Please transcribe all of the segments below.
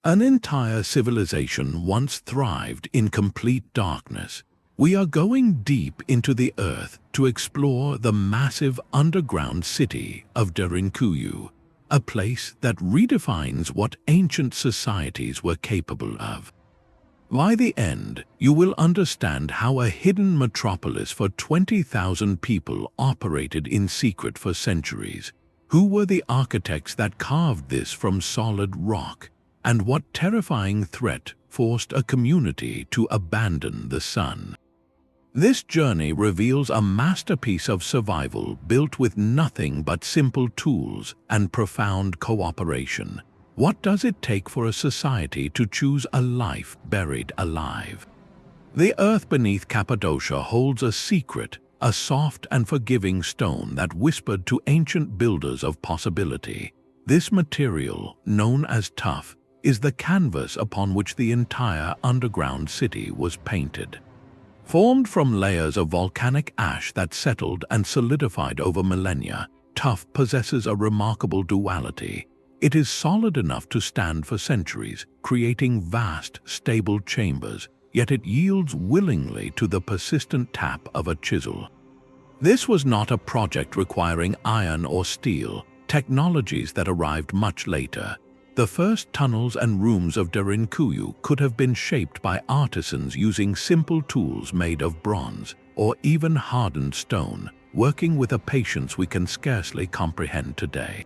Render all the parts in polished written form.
An entire civilization once thrived in complete darkness. We are going deep into the earth to explore the massive underground city of Derinkuyu, a place that redefines what ancient societies were capable of. By the end, you will understand how a hidden metropolis for 20,000 people operated in secret for centuries, who were the architects that carved this from solid rock, and what terrifying threat forced a community to abandon the sun. This journey reveals a masterpiece of survival built with nothing but simple tools and profound cooperation. What does it take for a society to choose a life buried alive? The earth beneath Cappadocia holds a secret, a soft and forgiving stone that whispered to ancient builders of possibility. This material, known as tuff, is the canvas upon which the entire underground city was painted. Formed from layers of volcanic ash that settled and solidified over millennia, tuff possesses a remarkable duality. It is solid enough to stand for centuries, creating vast, stable chambers, yet it yields willingly to the persistent tap of a chisel. This was not a project requiring iron or steel, technologies that arrived much later. The first tunnels and rooms of Derinkuyu could have been shaped by artisans using simple tools made of bronze or even hardened stone, working with a patience we can scarcely comprehend today.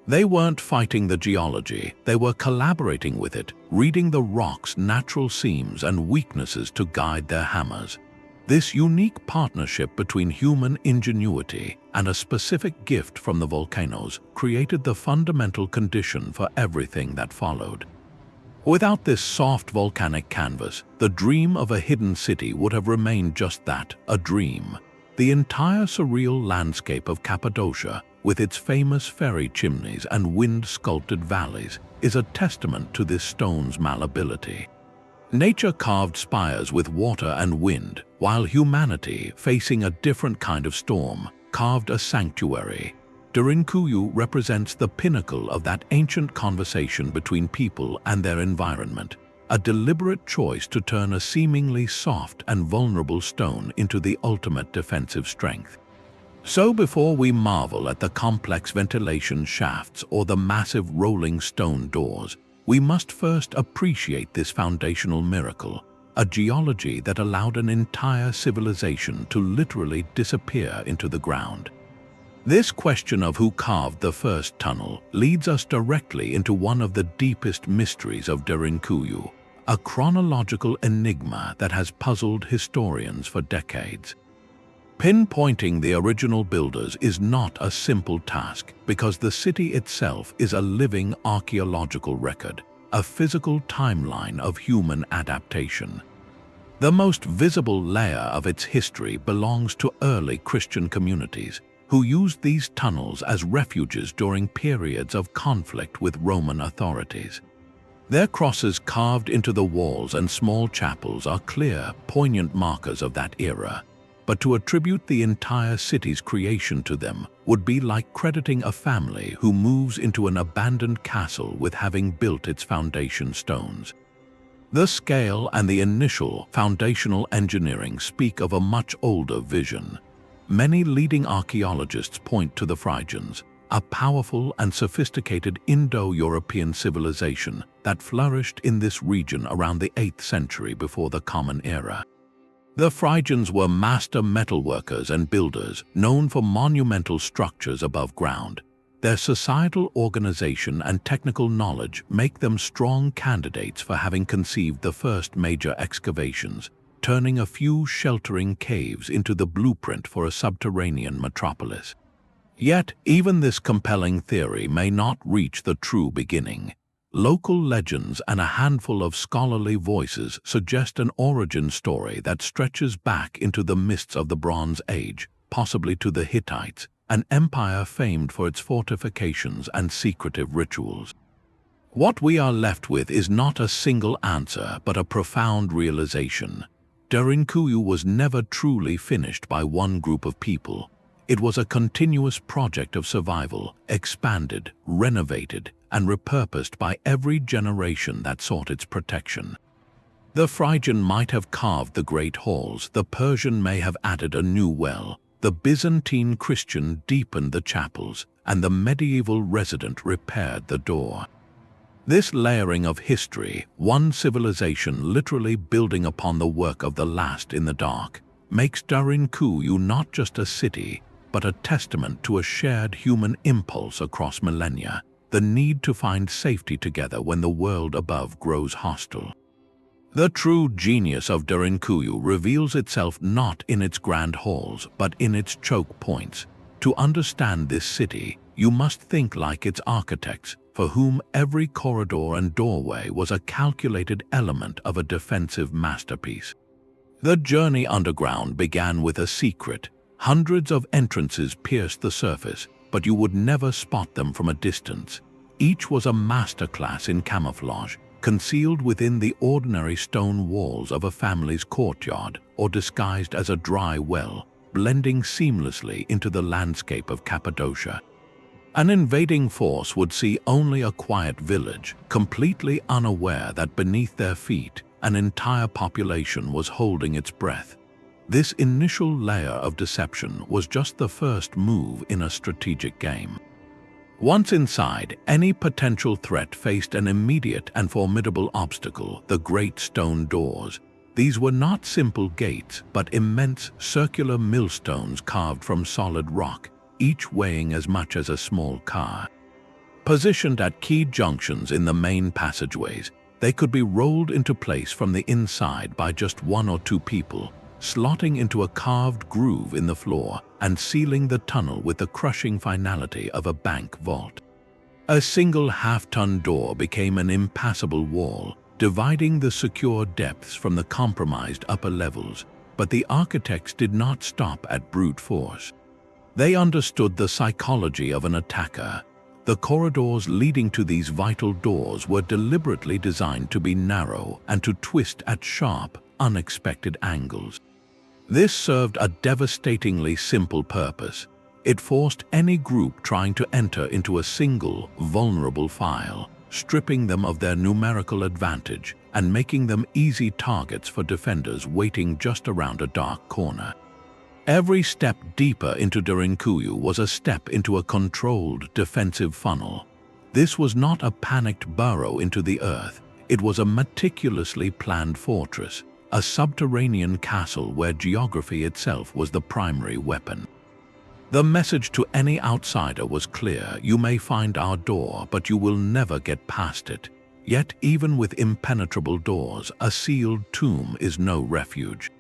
They weren't fighting the geology, they were collaborating with it, reading the rock's natural seams and weaknesses to guide their hammers. This unique partnership between human ingenuity and a specific gift from the volcanoes created the fundamental condition for everything that followed. Without this soft volcanic canvas, the dream of a hidden city would have remained just that, a dream. The entire surreal landscape of Cappadocia, with its famous ferry chimneys and wind-sculpted valleys, is a testament to this stone's malleability. Nature carved spires with water and wind, while humanity, facing a different kind of storm, carved a sanctuary. Derinkuyu represents the pinnacle of that ancient conversation between people and their environment, a deliberate choice to turn a seemingly soft and vulnerable stone into the ultimate defensive strength. So before we marvel at the complex ventilation shafts or the massive rolling stone doors, we must first appreciate this foundational miracle, a geology that allowed an entire civilization to literally disappear into the ground. This question of who carved the first tunnel leads us directly into one of the deepest mysteries of Derinkuyu, a chronological enigma that has puzzled historians for decades. Pinpointing the original builders is not a simple task because the city itself is a living archaeological record, a physical timeline of human adaptation. The most visible layer of its history belongs to early Christian communities who used these tunnels as refuges during periods of conflict with Roman authorities. Their crosses carved into the walls and small chapels are clear, poignant markers of that era. But to attribute the entire city's creation to them would be like crediting a family who moves into an abandoned castle with having built its foundation stones. The scale and the initial foundational engineering speak of a much older vision. Many leading archaeologists point to the Phrygians, a powerful and sophisticated Indo-European civilization that flourished in this region around the 8th century before the Common Era. The Phrygians were master metalworkers and builders, known for monumental structures above ground. Their societal organization and technical knowledge make them strong candidates for having conceived the first major excavations, turning a few sheltering caves into the blueprint for a subterranean metropolis. Yet, even this compelling theory may not reach the true beginning. Local legends and a handful of scholarly voices suggest an origin story that stretches back into the mists of the Bronze Age, possibly to the Hittites, an empire famed for its fortifications and secretive rituals. What we are left with is not a single answer, but a profound realization. Derinkuyu was never truly finished by one group of people. It was a continuous project of survival, expanded, renovated, and repurposed by every generation that sought its protection. The Phrygian might have carved the great halls, the Persian may have added a new well, the Byzantine Christian deepened the chapels, and the medieval resident repaired the door. This layering of history, one civilization literally building upon the work of the last in the dark, makes Derinkuyu not just a city, but a testament to a shared human impulse across millennia, the need to find safety together when the world above grows hostile. The true genius of Derinkuyu reveals itself not in its grand halls, but in its choke points. To understand this city, you must think like its architects, for whom every corridor and doorway was a calculated element of a defensive masterpiece. The journey underground began with a secret. Hundreds of entrances pierced the surface, but you would never spot them from a distance. Each was a masterclass in camouflage, concealed within the ordinary stone walls of a family's courtyard or disguised as a dry well, blending seamlessly into the landscape of Cappadocia. An invading force would see only a quiet village, completely unaware that beneath their feet an entire population was holding its breath. This initial layer of deception was just the first move in a strategic game. Once inside, any potential threat faced an immediate and formidable obstacle: the great stone doors. These were not simple gates, but immense circular millstones carved from solid rock, each weighing as much as a small car. Positioned at key junctions in the main passageways, they could be rolled into place from the inside by just one or two people, slotting into a carved groove in the floor and sealing the tunnel with the crushing finality of a bank vault. A single half-ton door became an impassable wall, dividing the secure depths from the compromised upper levels, but the architects did not stop at brute force. They understood the psychology of an attacker. The corridors leading to these vital doors were deliberately designed to be narrow and to twist at sharp, unexpected angles. This served a devastatingly simple purpose. It forced any group trying to enter into a single, vulnerable file, stripping them of their numerical advantage and making them easy targets for defenders waiting just around a dark corner. Every step deeper into Derinkuyu was a step into a controlled defensive funnel. This was not a panicked burrow into the earth. It was a meticulously planned fortress, a subterranean castle where geography itself was the primary weapon. The message to any outsider was clear: you may find our door, but you will never get past it. Yet even with impenetrable doors, a sealed tomb is no refuge.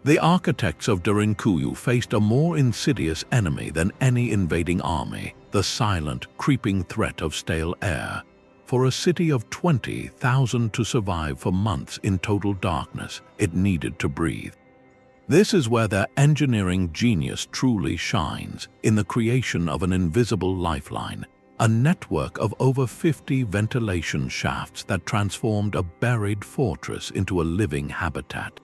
The architects of Derinkuyu faced a more insidious enemy than any invading army: the silent, creeping threat of stale air. For a city of 20,000 to survive for months in total darkness, it needed to breathe. This is where their engineering genius truly shines, in the creation of an invisible lifeline, a network of over 50 ventilation shafts that transformed a buried fortress into a living habitat.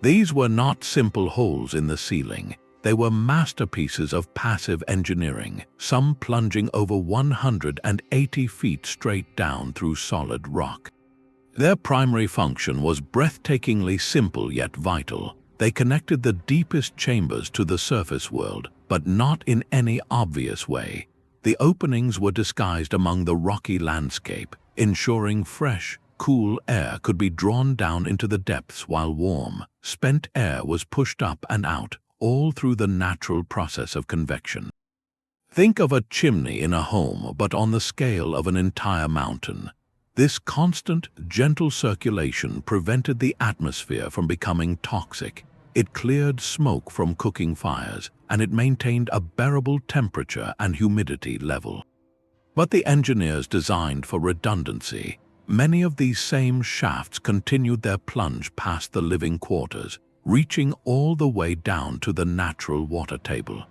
These were not simple holes in the ceiling. They were masterpieces of passive engineering, some plunging over 180 feet straight down through solid rock. Their primary function was breathtakingly simple yet vital. They connected the deepest chambers to the surface world, but not in any obvious way. The openings were disguised among the rocky landscape, ensuring fresh, cool air could be drawn down into the depths while warm, spent air was pushed up and out, all through the natural process of convection. Think of a chimney in a home, but on the scale of an entire mountain. This constant, gentle circulation prevented the atmosphere from becoming toxic. It cleared smoke from cooking fires, and it maintained a bearable temperature and humidity level. But the engineers designed for redundancy. Many of these same shafts continued their plunge past the living quarters, reaching all the way down to the natural water table.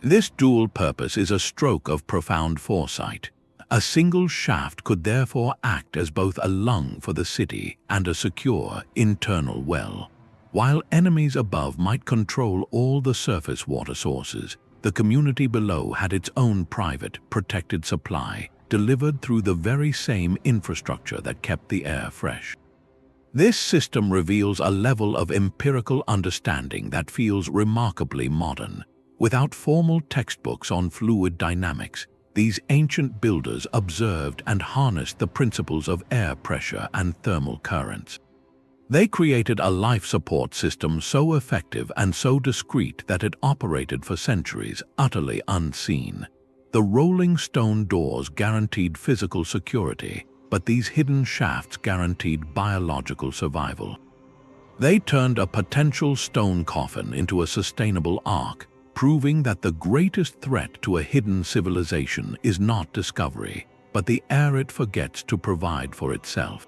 This dual purpose is a stroke of profound foresight. A single shaft could therefore act as both a lung for the city and a secure internal well. While enemies above might control all the surface water sources, the community below had its own private, protected supply, delivered through the very same infrastructure that kept the air fresh. This system reveals a level of empirical understanding that feels remarkably modern. Without formal textbooks on fluid dynamics, these ancient builders observed and harnessed the principles of air pressure and thermal currents. They created a life support system so effective and so discreet that it operated for centuries, utterly unseen. The rolling stone doors guaranteed physical security, but these hidden shafts guaranteed biological survival. They turned a potential stone coffin into a sustainable ark, proving that the greatest threat to a hidden civilization is not discovery, but the air it forgets to provide for itself.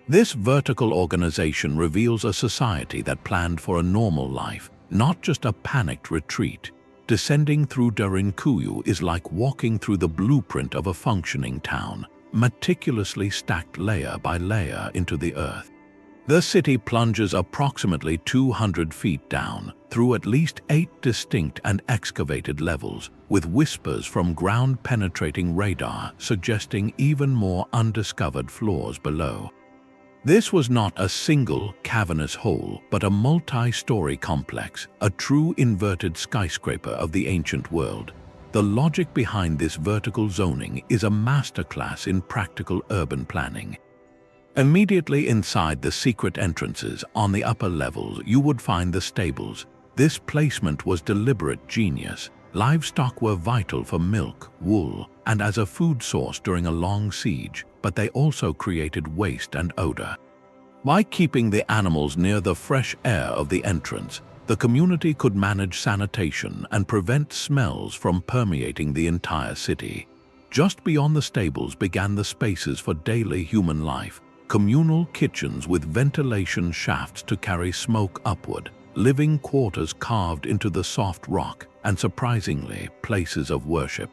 This vertical organization reveals a society that planned for a normal life, not just a panicked retreat. Descending through Derinkuyu is like walking through the blueprint of a functioning town, meticulously stacked layer by layer into the earth. The city plunges approximately 200 feet down, through at least 8 distinct and excavated levels, with whispers from ground-penetrating radar suggesting even more undiscovered floors below. This was not a single cavernous hole, but a multi-story complex, a true inverted skyscraper of the ancient world. The logic behind this vertical zoning is a masterclass in practical urban planning. Immediately inside the secret entrances, on the upper levels, you would find the stables. This placement was deliberate genius. Livestock were vital for milk, wool, and as a food source during a long siege, but they also created waste and odor. By keeping the animals near the fresh air of the entrance, the community could manage sanitation and prevent smells from permeating the entire city. Just beyond the stables began the spaces for daily human life, communal kitchens with ventilation shafts to carry smoke upward, living quarters carved into the soft rock, and surprisingly, places of worship.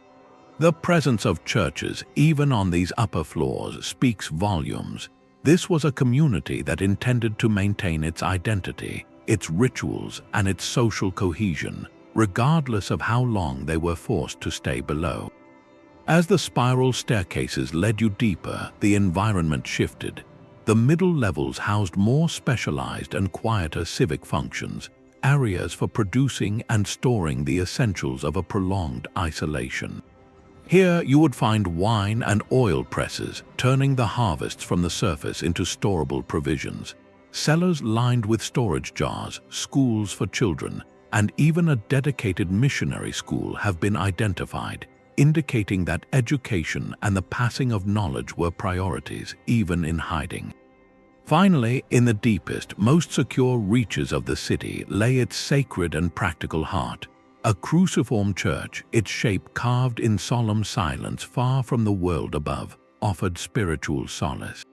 The presence of churches, even on these upper floors, speaks volumes. This was a community that intended to maintain its identity, its rituals, and its social cohesion, regardless of how long they were forced to stay below. As the spiral staircases led you deeper, the environment shifted. The middle levels housed more specialized and quieter civic functions, areas for producing and storing the essentials of a prolonged isolation. Here you would find wine and oil presses, turning the harvests from the surface into storable provisions. Cellars lined with storage jars, schools for children, and even a dedicated missionary school have been identified, indicating that education and the passing of knowledge were priorities, even in hiding. Finally, in the deepest, most secure reaches of the city lay its sacred and practical heart, a cruciform church, its shape carved in solemn silence far from the world above, offered spiritual solace.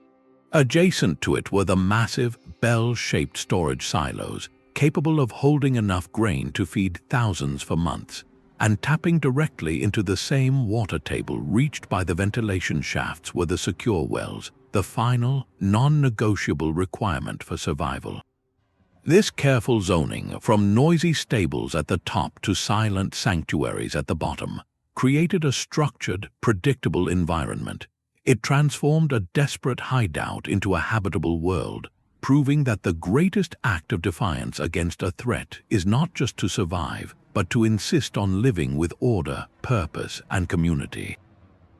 Adjacent to it were the massive, bell-shaped storage silos, capable of holding enough grain to feed thousands for months, and tapping directly into the same water table reached by the ventilation shafts were the secure wells, the final, non-negotiable requirement for survival. This careful zoning, from noisy stables at the top to silent sanctuaries at the bottom, created a structured, predictable environment. It transformed a desperate hideout into a habitable world, proving that the greatest act of defiance against a threat is not just to survive, but to insist on living with order, purpose, and community.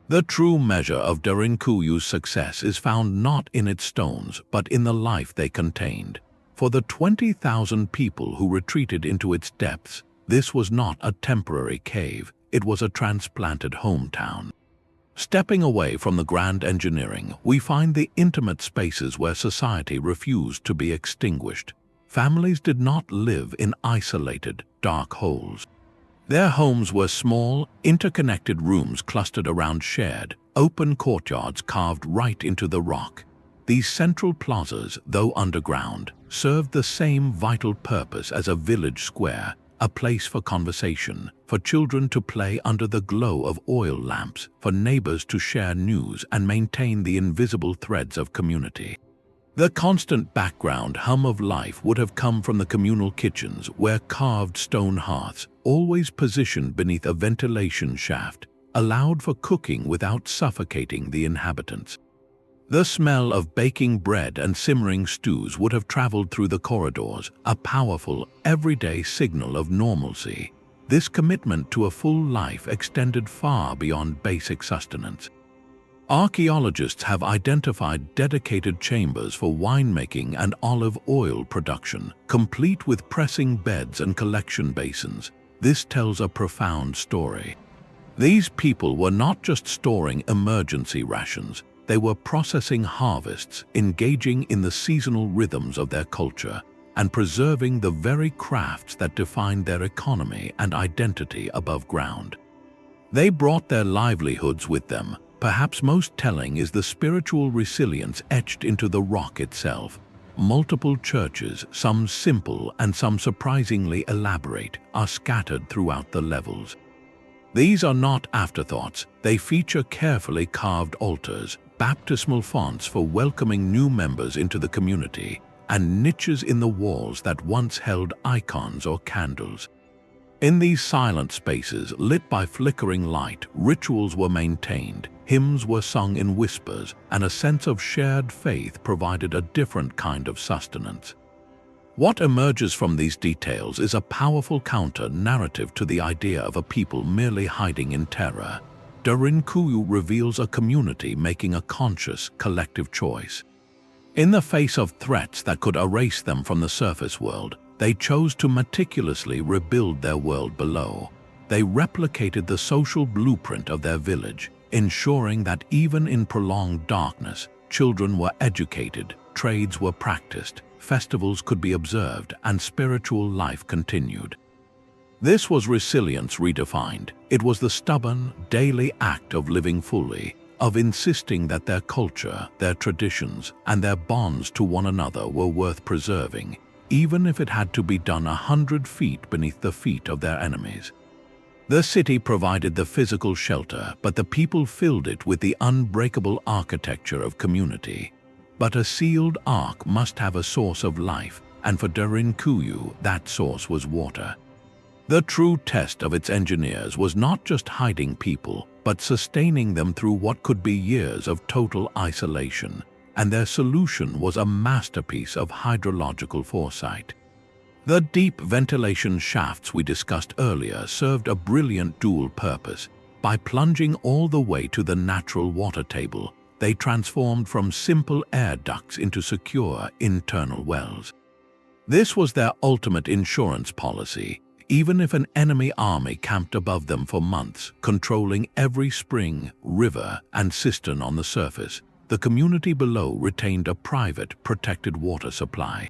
The true measure of Derinkuyu's success is found not in its stones, but in the life they contained. For the 20,000 people who retreated into its depths, this was not a temporary cave, it was a transplanted hometown. Stepping away from the grand engineering, we find the intimate spaces where society refused to be extinguished. Families did not live in isolated, dark holes. Their homes were small, interconnected rooms clustered around shared, open courtyards carved right into the rock. These central plazas, though underground, served the same vital purpose as a village square, a place for conversation, for children to play under the glow of oil lamps, for neighbors to share news and maintain the invisible threads of community. The constant background hum of life would have come from the communal kitchens, where carved stone hearths, always positioned beneath a ventilation shaft, allowed for cooking without suffocating the inhabitants. The smell of baking bread and simmering stews would have traveled through the corridors, a powerful, everyday signal of normalcy. This commitment to a full life extended far beyond basic sustenance. Archaeologists have identified dedicated chambers for winemaking and olive oil production, complete with pressing beds and collection basins. This tells a profound story. These people were not just storing emergency rations, they were processing harvests, engaging in the seasonal rhythms of their culture, and preserving the very crafts that defined their economy and identity above ground. They brought their livelihoods with them. Perhaps most telling is the spiritual resilience etched into the rock itself. Multiple churches, some simple and some surprisingly elaborate, are scattered throughout the levels. These are not afterthoughts, they feature carefully carved altars, baptismal fonts for welcoming new members into the community, and niches in the walls that once held icons or candles. In these silent spaces, lit by flickering light, rituals were maintained, hymns were sung in whispers, and a sense of shared faith provided a different kind of sustenance. What emerges from these details is a powerful counter-narrative to the idea of a people merely hiding in terror. Derinkuyu reveals a community making a conscious, collective choice. In the face of threats that could erase them from the surface world, they chose to meticulously rebuild their world below. They replicated the social blueprint of their village, ensuring that even in prolonged darkness, children were educated, trades were practiced, festivals could be observed, and spiritual life continued. This was resilience redefined. It was the stubborn, daily act of living fully, of insisting that their culture, their traditions, and their bonds to one another were worth preserving, even if it had to be done 100 feet beneath the feet of their enemies. The city provided the physical shelter, but the people filled it with the unbreakable architecture of community. But a sealed ark must have a source of life, and for Derinkuyu, that source was water. The true test of its engineers was not just hiding people, but sustaining them through what could be years of total isolation, and their solution was a masterpiece of hydrological foresight. The deep ventilation shafts we discussed earlier served a brilliant dual purpose. By plunging all the way to the natural water table, they transformed from simple air ducts into secure internal wells. This was their ultimate insurance policy. Even if an enemy army camped above them for months, controlling every spring, river, and cistern on the surface, the community below retained a private, protected water supply.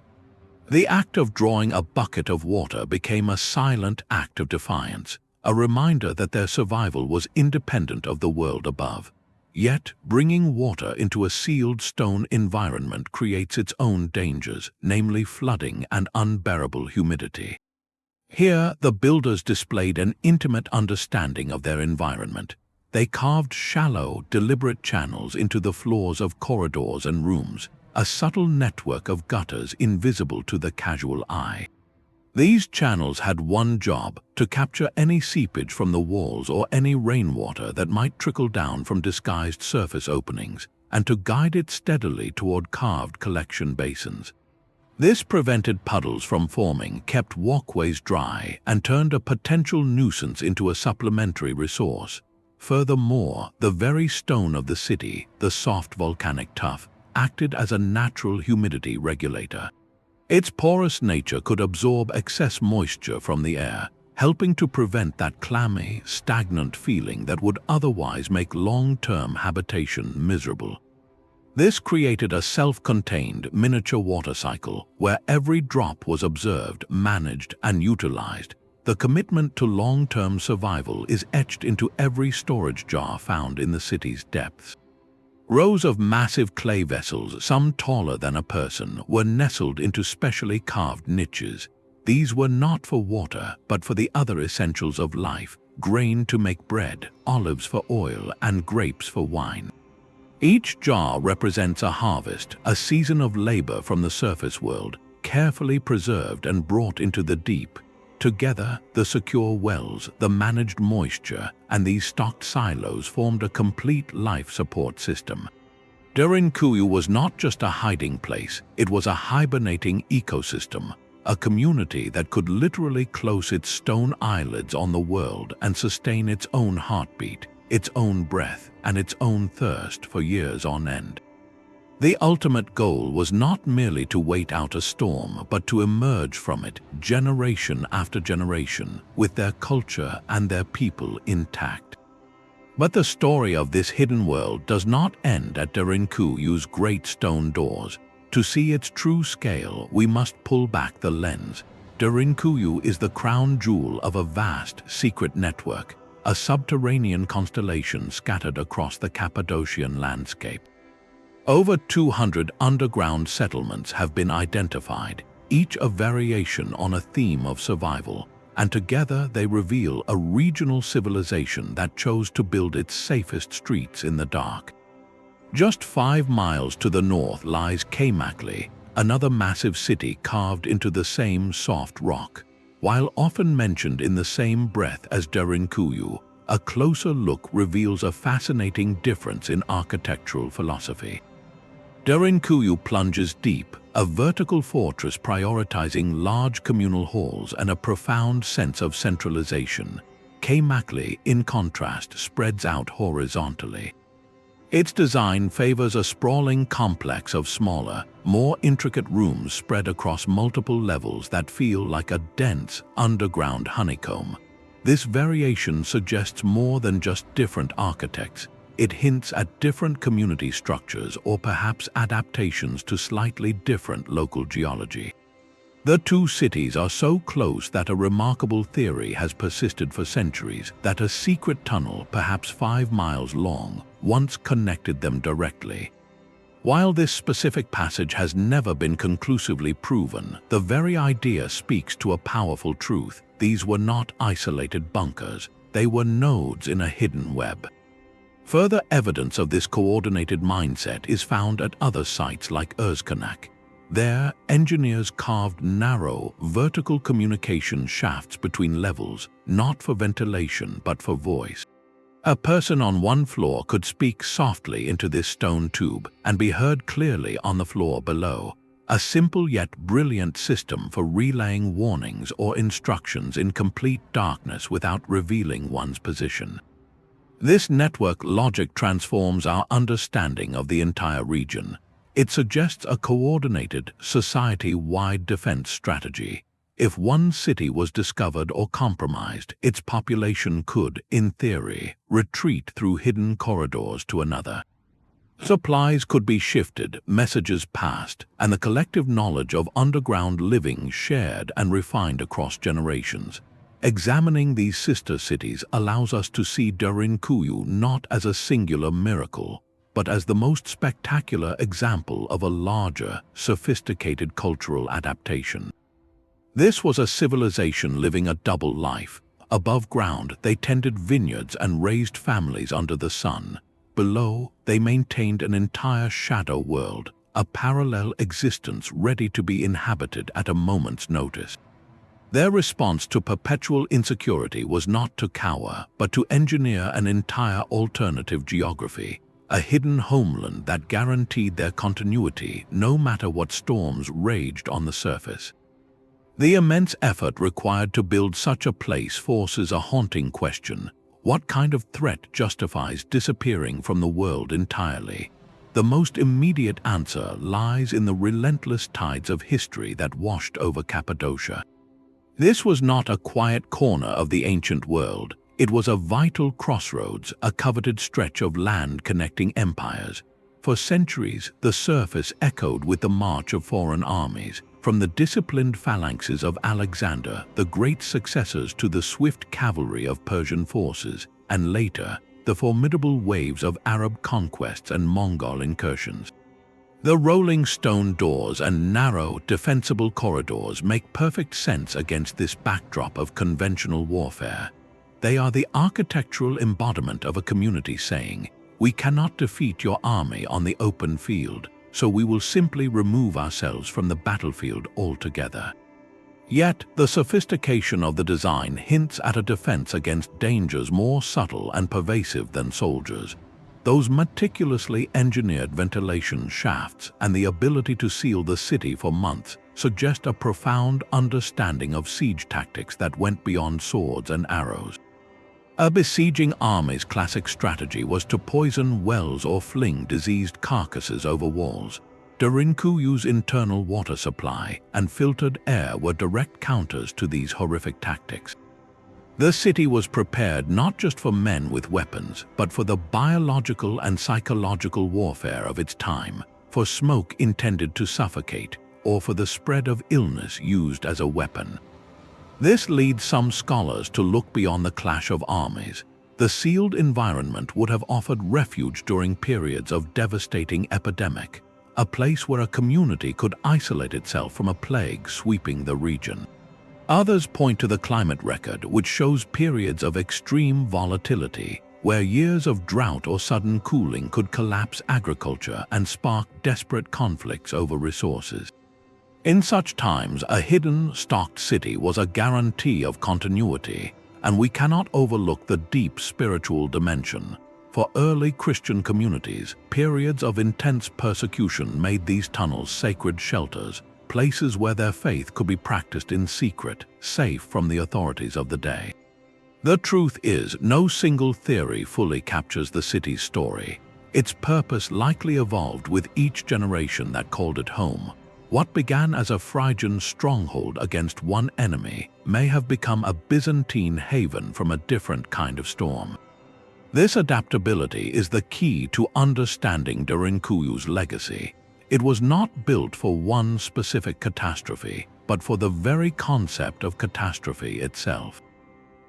The act of drawing a bucket of water became a silent act of defiance, a reminder that their survival was independent of the world above. Yet, bringing water into a sealed stone environment creates its own dangers, namely flooding and unbearable humidity. Here, the builders displayed an intimate understanding of their environment. They carved shallow, deliberate channels into the floors of corridors and rooms, a subtle network of gutters invisible to the casual eye. These channels had one job: to capture any seepage from the walls or any rainwater that might trickle down from disguised surface openings, and to guide it steadily toward carved collection basins. This prevented puddles from forming, kept walkways dry, and turned a potential nuisance into a supplementary resource. Furthermore, the very stone of the city, the soft volcanic tuff, acted as a natural humidity regulator. Its porous nature could absorb excess moisture from the air, helping to prevent that clammy, stagnant feeling that would otherwise make long-term habitation miserable. This created a self-contained miniature water cycle where every drop was observed, managed, and utilized. The commitment to long-term survival is etched into every storage jar found in the city's depths. Rows of massive clay vessels, some taller than a person, were nestled into specially carved niches. These were not for water, but for the other essentials of life: grain to make bread, olives for oil, and grapes for wine. Each jar represents a harvest, a season of labor from the surface world, carefully preserved and brought into the deep. Together, the secure wells, the managed moisture, and these stocked silos formed a complete life support system. Derinkuyu was not just a hiding place, it was a hibernating ecosystem, a community that could literally close its stone eyelids on the world and sustain its own heartbeat, its own breath, and its own thirst for years on end. The ultimate goal was not merely to wait out a storm, but to emerge from it generation after generation, with their culture and their people intact. But the story of this hidden world does not end at Derinkuyu's great stone doors. To see its true scale, we must pull back the lens. Derinkuyu is the crown jewel of a vast, secret network, a subterranean constellation scattered across the Cappadocian landscape. Over 200 underground settlements have been identified, each a variation on a theme of survival, and together they reveal a regional civilization that chose to build its safest streets in the dark. Just 5 miles to the north lies Cappadocia, another massive city carved into the same soft rock. While often mentioned in the same breath as Derinkuyu, a closer look reveals a fascinating difference in architectural philosophy. Derinkuyu plunges deep, a vertical fortress prioritizing large communal halls and a profound sense of centralization. Cappadocia, in contrast, spreads out horizontally. Its design favors a sprawling complex of smaller, more intricate rooms spread across multiple levels that feel like a dense, underground honeycomb. This variation suggests more than just different architects. It hints at different community structures or perhaps adaptations to slightly different local geology. The two cities are so close that a remarkable theory has persisted for centuries that a secret tunnel, perhaps 5 miles long, once connected them directly. While this specific passage has never been conclusively proven, the very idea speaks to a powerful truth. These were not isolated bunkers, they were nodes in a hidden web. Further evidence of this coordinated mindset is found at other sites like Erskanak. There, engineers carved narrow, vertical communication shafts between levels, not for ventilation but for voice. A person on one floor could speak softly into this stone tube and be heard clearly on the floor below, a simple yet brilliant system for relaying warnings or instructions in complete darkness without revealing one's position. This network logic transforms our understanding of the entire region. It suggests a coordinated, society-wide defense strategy. If one city was discovered or compromised, its population could, in theory, retreat through hidden corridors to another. Supplies could be shifted, messages passed, and the collective knowledge of underground living shared and refined across generations. Examining these sister cities allows us to see Derinkuyu not as a singular miracle, but as the most spectacular example of a larger, sophisticated cultural adaptation. This was a civilization living a double life. Above ground, they tended vineyards and raised families under the sun. Below, they maintained an entire shadow world, a parallel existence ready to be inhabited at a moment's notice. Their response to perpetual insecurity was not to cower, but to engineer an entire alternative geography, a hidden homeland that guaranteed their continuity no matter what storms raged on the surface. The immense effort required to build such a place forces a haunting question: what kind of threat justifies disappearing from the world entirely? The most immediate answer lies in the relentless tides of history that washed over Cappadocia. This was not a quiet corner of the ancient world. It was a vital crossroads, a coveted stretch of land connecting empires. For centuries, the surface echoed with the march of foreign armies, from the disciplined phalanxes of Alexander, the great successors, to the swift cavalry of Persian forces, and later, the formidable waves of Arab conquests and Mongol incursions. The rolling stone doors and narrow, defensible corridors make perfect sense against this backdrop of conventional warfare. They are the architectural embodiment of a community saying, "We cannot defeat your army on the open field, so we will simply remove ourselves from the battlefield altogether." Yet, the sophistication of the design hints at a defense against dangers more subtle and pervasive than soldiers. Those meticulously engineered ventilation shafts and the ability to seal the city for months suggest a profound understanding of siege tactics that went beyond swords and arrows. A besieging army's classic strategy was to poison wells or fling diseased carcasses over walls. Derinkuyu's internal water supply and filtered air were direct counters to these horrific tactics. The city was prepared not just for men with weapons, but for the biological and psychological warfare of its time, for smoke intended to suffocate, or for the spread of illness used as a weapon. This leads some scholars to look beyond the clash of armies. The sealed environment would have offered refuge during periods of devastating epidemic, a place where a community could isolate itself from a plague sweeping the region. Others point to the climate record, which shows periods of extreme volatility, where years of drought or sudden cooling could collapse agriculture and spark desperate conflicts over resources. In such times, a hidden, stocked city was a guarantee of continuity, and we cannot overlook the deep spiritual dimension. For early Christian communities, periods of intense persecution made these tunnels sacred shelters, places where their faith could be practiced in secret, safe from the authorities of the day. The truth is, no single theory fully captures the city's story. Its purpose likely evolved with each generation that called it home. What began as a Phrygian stronghold against one enemy may have become a Byzantine haven from a different kind of storm. This adaptability is the key to understanding Derinkuyu's legacy. It was not built for one specific catastrophe, but for the very concept of catastrophe itself.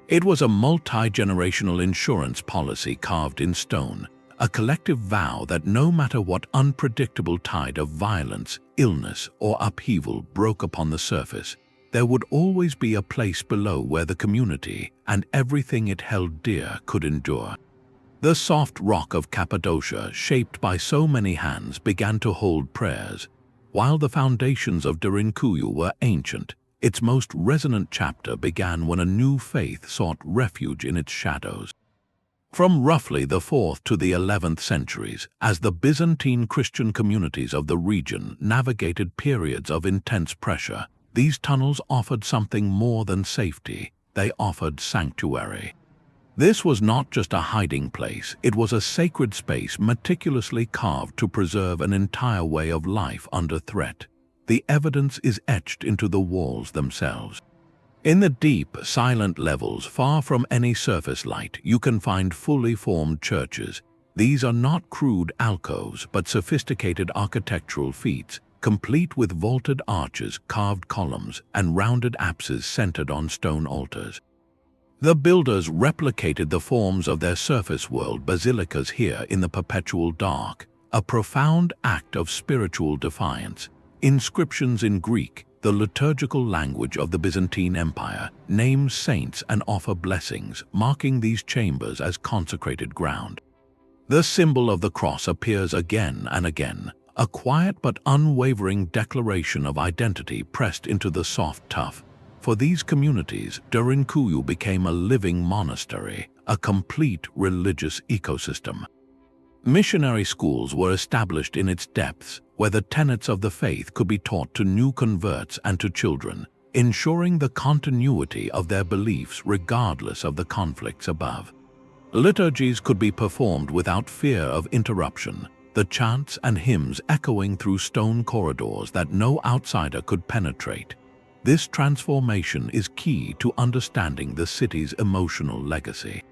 It was a multi-generational insurance policy carved in stone, a collective vow that no matter what unpredictable tide of violence, illness, or upheaval broke upon the surface, there would always be a place below where the community and everything it held dear could endure. The soft rock of Cappadocia, shaped by so many hands, began to hold prayers. While the foundations of Derinkuyu were ancient, its most resonant chapter began when a new faith sought refuge in its shadows. From roughly the 4th to the 11th centuries, as the Byzantine Christian communities of the region navigated periods of intense pressure, these tunnels offered something more than safety. They offered sanctuary. This was not just a hiding place, it was a sacred space meticulously carved to preserve an entire way of life under threat. The evidence is etched into the walls themselves. In the deep, silent levels, far from any surface light, you can find fully formed churches. These are not crude alcoves, but sophisticated architectural feats, complete with vaulted arches, carved columns, and rounded apses centered on stone altars. The builders replicated the forms of their surface world basilicas here in the perpetual dark, a profound act of spiritual defiance. Inscriptions in Greek, the liturgical language of the Byzantine Empire, name saints and offer blessings, marking these chambers as consecrated ground. The symbol of the cross appears again and again, a quiet but unwavering declaration of identity pressed into the soft tuff. For these communities, Derinkuyu became a living monastery, a complete religious ecosystem. Missionary schools were established in its depths, where the tenets of the faith could be taught to new converts and to children, ensuring the continuity of their beliefs regardless of the conflicts above. Liturgies could be performed without fear of interruption, the chants and hymns echoing through stone corridors that no outsider could penetrate. This transformation is key to understanding the city's emotional legacy.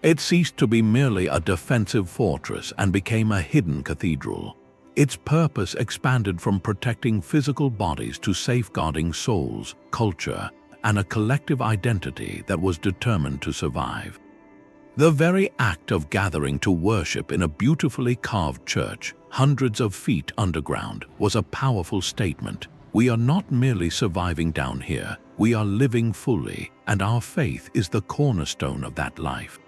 It ceased to be merely a defensive fortress and became a hidden cathedral. Its purpose expanded from protecting physical bodies to safeguarding souls, culture, and a collective identity that was determined to survive. The very act of gathering to worship in a beautifully carved church, hundreds of feet underground, was a powerful statement. We are not merely surviving down here, we are living fully, and our faith is the cornerstone of that life.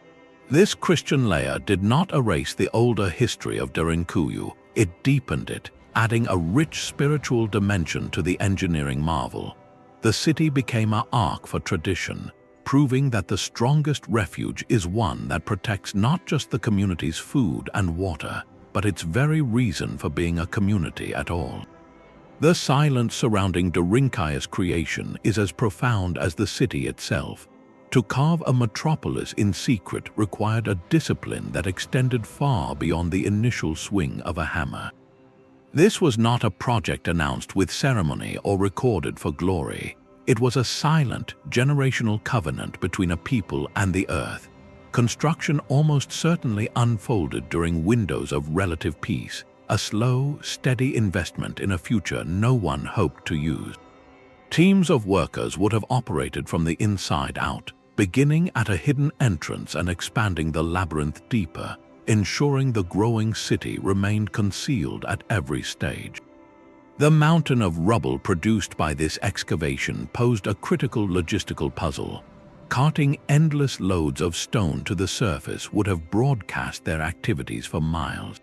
This Christian layer did not erase the older history of Derinkuyu, it deepened it, adding a rich spiritual dimension to the engineering marvel. The city became an ark for tradition, proving that the strongest refuge is one that protects not just the community's food and water, but its very reason for being a community at all. The silence surrounding Derinkuyu's creation is as profound as the city itself. To carve a metropolis in secret required a discipline that extended far beyond the initial swing of a hammer. This was not a project announced with ceremony or recorded for glory. It was a silent, generational covenant between a people and the earth. Construction almost certainly unfolded during windows of relative peace, a slow, steady investment in a future no one hoped to use. Teams of workers would have operated from the inside out, beginning at a hidden entrance and expanding the labyrinth deeper, ensuring the growing city remained concealed at every stage. The mountain of rubble produced by this excavation posed a critical logistical puzzle. Carting endless loads of stone to the surface would have broadcast their activities for miles.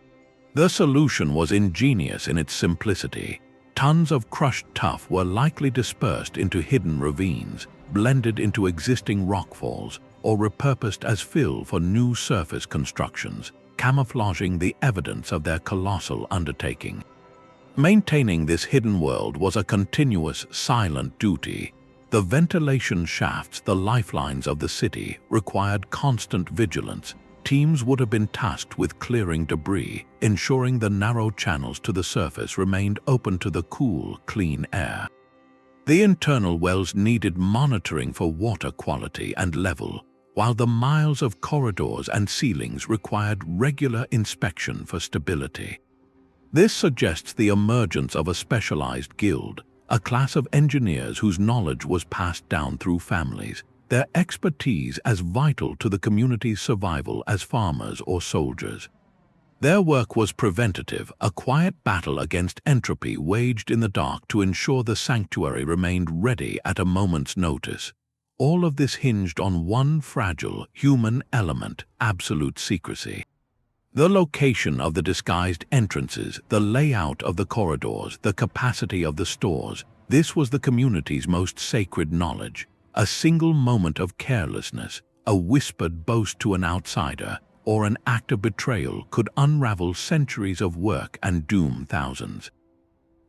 The solution was ingenious in its simplicity. Tons of crushed tuff were likely dispersed into hidden ravines, blended into existing rockfalls, or repurposed as fill for new surface constructions, camouflaging the evidence of their colossal undertaking. Maintaining this hidden world was a continuous, silent duty. The ventilation shafts, the lifelines of the city, required constant vigilance. Teams would have been tasked with clearing debris, ensuring the narrow channels to the surface remained open to the cool, clean air. The internal wells needed monitoring for water quality and level, while the miles of corridors and ceilings required regular inspection for stability. This suggests the emergence of a specialized guild, a class of engineers whose knowledge was passed down through families, their expertise as vital to the community's survival as farmers or soldiers. Their work was preventative, a quiet battle against entropy waged in the dark to ensure the sanctuary remained ready at a moment's notice. All of this hinged on one fragile, human element: absolute secrecy. The location of the disguised entrances, the layout of the corridors, the capacity of the stores, this was the community's most sacred knowledge. A single moment of carelessness, a whispered boast to an outsider, or an act of betrayal could unravel centuries of work and doom thousands.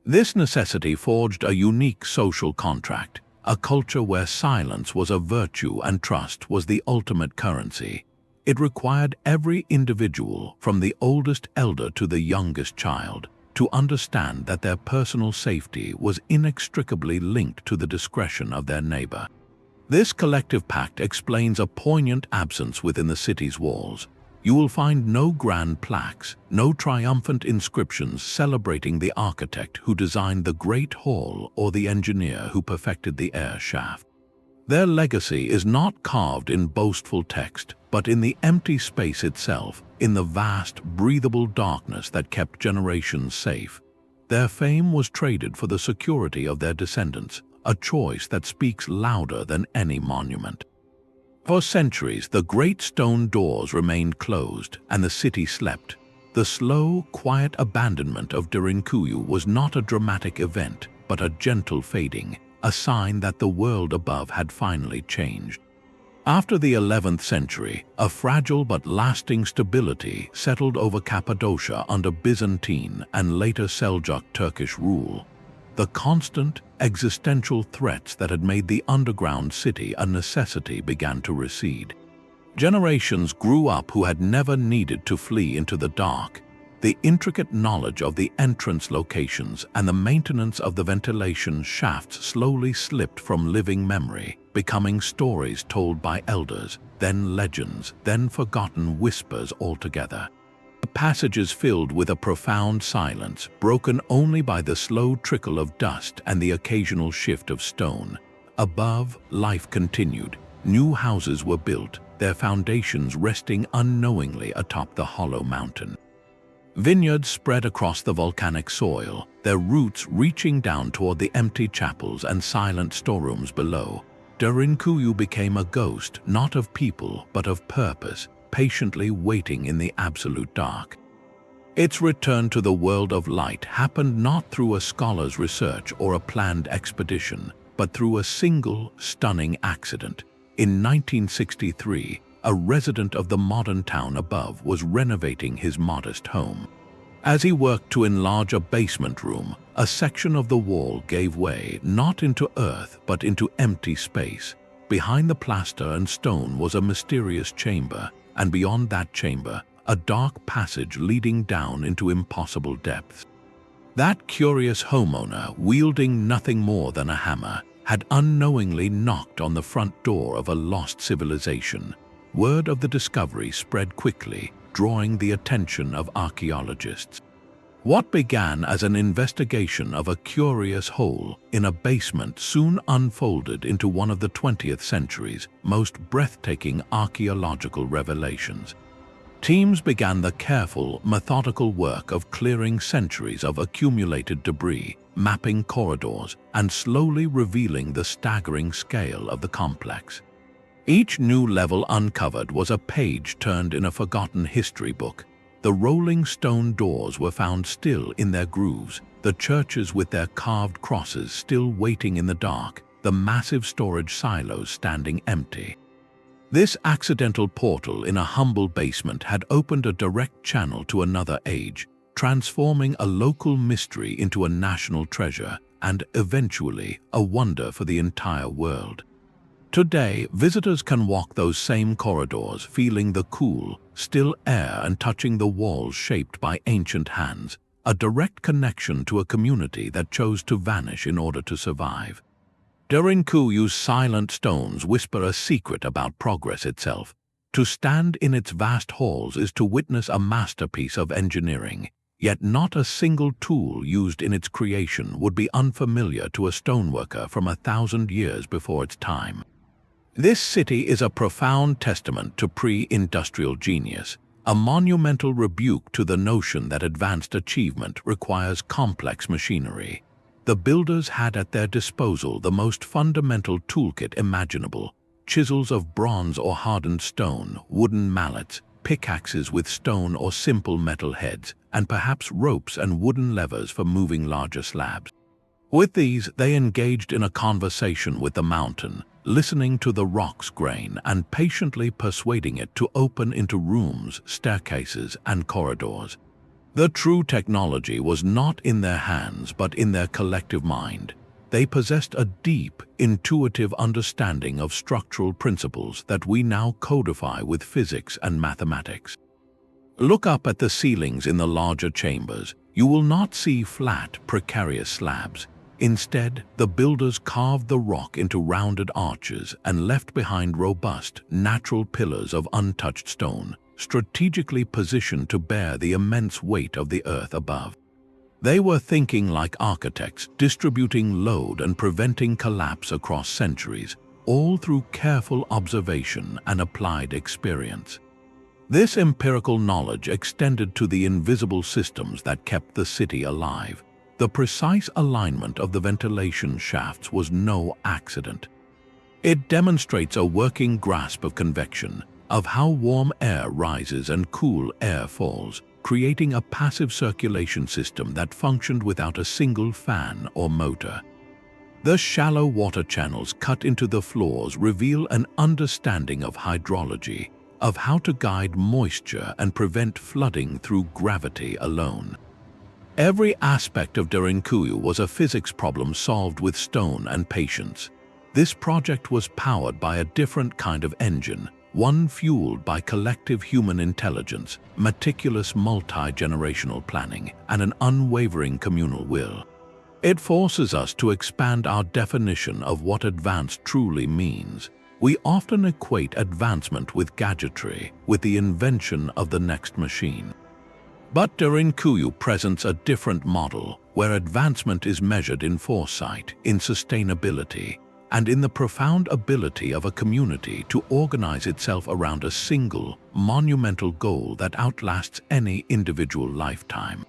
This necessity forged a unique social contract, a culture where silence was a virtue and trust was the ultimate currency. It required every individual, from the oldest elder to the youngest child, to understand that their personal safety was inextricably linked to the discretion of their neighbor. This collective pact explains a poignant absence within the city's walls. You will find no grand plaques, no triumphant inscriptions celebrating the architect who designed the Great Hall or the engineer who perfected the air shaft. Their legacy is not carved in boastful text, but in the empty space itself, in the vast, breathable darkness that kept generations safe. Their fame was traded for the security of their descendants, a choice that speaks louder than any monument. For centuries, the great stone doors remained closed, and the city slept. The slow, quiet abandonment of Derinkuyu was not a dramatic event, but a gentle fading, a sign that the world above had finally changed. After the 11th century, a fragile but lasting stability settled over Cappadocia under Byzantine and later Seljuk Turkish rule. The constant, existential threats that had made the underground city a necessity began to recede. Generations grew up who had never needed to flee into the dark. The intricate knowledge of the entrance locations and the maintenance of the ventilation shafts slowly slipped from living memory, becoming stories told by elders, then legends, then forgotten whispers altogether. The passages filled with a profound silence, broken only by the slow trickle of dust and the occasional shift of stone. Above, life continued. New houses were built, their foundations resting unknowingly atop the hollow mountain. Vineyards spread across the volcanic soil, their roots reaching down toward the empty chapels and silent storerooms below. Derinkuyu became a ghost, not of people, but of purpose, patiently waiting in the absolute dark. Its return to the world of light happened not through a scholar's research or a planned expedition, but through a single, stunning accident. In 1963, a resident of the modern town above was renovating his modest home. As he worked to enlarge a basement room, a section of the wall gave way, not into earth but into empty space. Behind the plaster and stone was a mysterious chamber, and beyond that chamber, a dark passage leading down into impossible depths. That curious homeowner, wielding nothing more than a hammer, had unknowingly knocked on the front door of a lost civilization. Word of the discovery spread quickly, drawing the attention of archaeologists. What began as an investigation of a curious hole in a basement soon unfolded into one of the 20th century's most breathtaking archaeological revelations. Teams began the careful, methodical work of clearing centuries of accumulated debris, mapping corridors, and slowly revealing the staggering scale of the complex. Each new level uncovered was a page turned in a forgotten history book. The rolling stone doors were found still in their grooves, the churches with their carved crosses still waiting in the dark, the massive storage silos standing empty. This accidental portal in a humble basement had opened a direct channel to another age, transforming a local mystery into a national treasure and, eventually, a wonder for the entire world. Today, visitors can walk those same corridors, feeling the cool, still air and touching the walls shaped by ancient hands, a direct connection to a community that chose to vanish in order to survive. Derinkuyu's silent stones whisper a secret about progress itself. To stand in its vast halls is to witness a masterpiece of engineering, yet not a single tool used in its creation would be unfamiliar to a stoneworker from 1,000 years before its time. This city is a profound testament to pre-industrial genius, a monumental rebuke to the notion that advanced achievement requires complex machinery. The builders had at their disposal the most fundamental toolkit imaginable: chisels of bronze or hardened stone, wooden mallets, pickaxes with stone or simple metal heads, and perhaps ropes and wooden levers for moving larger slabs. With these, they engaged in a conversation with the mountain, listening to the rock's grain and patiently persuading it to open into rooms, staircases, and corridors. The true technology was not in their hands but in their collective mind. They possessed a deep, intuitive understanding of structural principles that we now codify with physics and mathematics. Look up at the ceilings in the larger chambers. You will not see flat, precarious slabs. Instead, the builders carved the rock into rounded arches and left behind robust, natural pillars of untouched stone, strategically positioned to bear the immense weight of the earth above. They were thinking like architects, distributing load and preventing collapse across centuries, all through careful observation and applied experience. This empirical knowledge extended to the invisible systems that kept the city alive. The precise alignment of the ventilation shafts was no accident. It demonstrates a working grasp of convection, of how warm air rises and cool air falls, creating a passive circulation system that functioned without a single fan or motor. The shallow water channels cut into the floors reveal an understanding of hydrology, of how to guide moisture and prevent flooding through gravity alone. Every aspect of Derinkuyu was a physics problem solved with stone and patience. This project was powered by a different kind of engine, one fueled by collective human intelligence, meticulous multi-generational planning, and an unwavering communal will. It forces us to expand our definition of what advanced truly means. We often equate advancement with gadgetry, with the invention of the next machine. But Derinkuyu presents a different model, where advancement is measured in foresight, in sustainability, and in the profound ability of a community to organize itself around a single, monumental goal that outlasts any individual lifetime.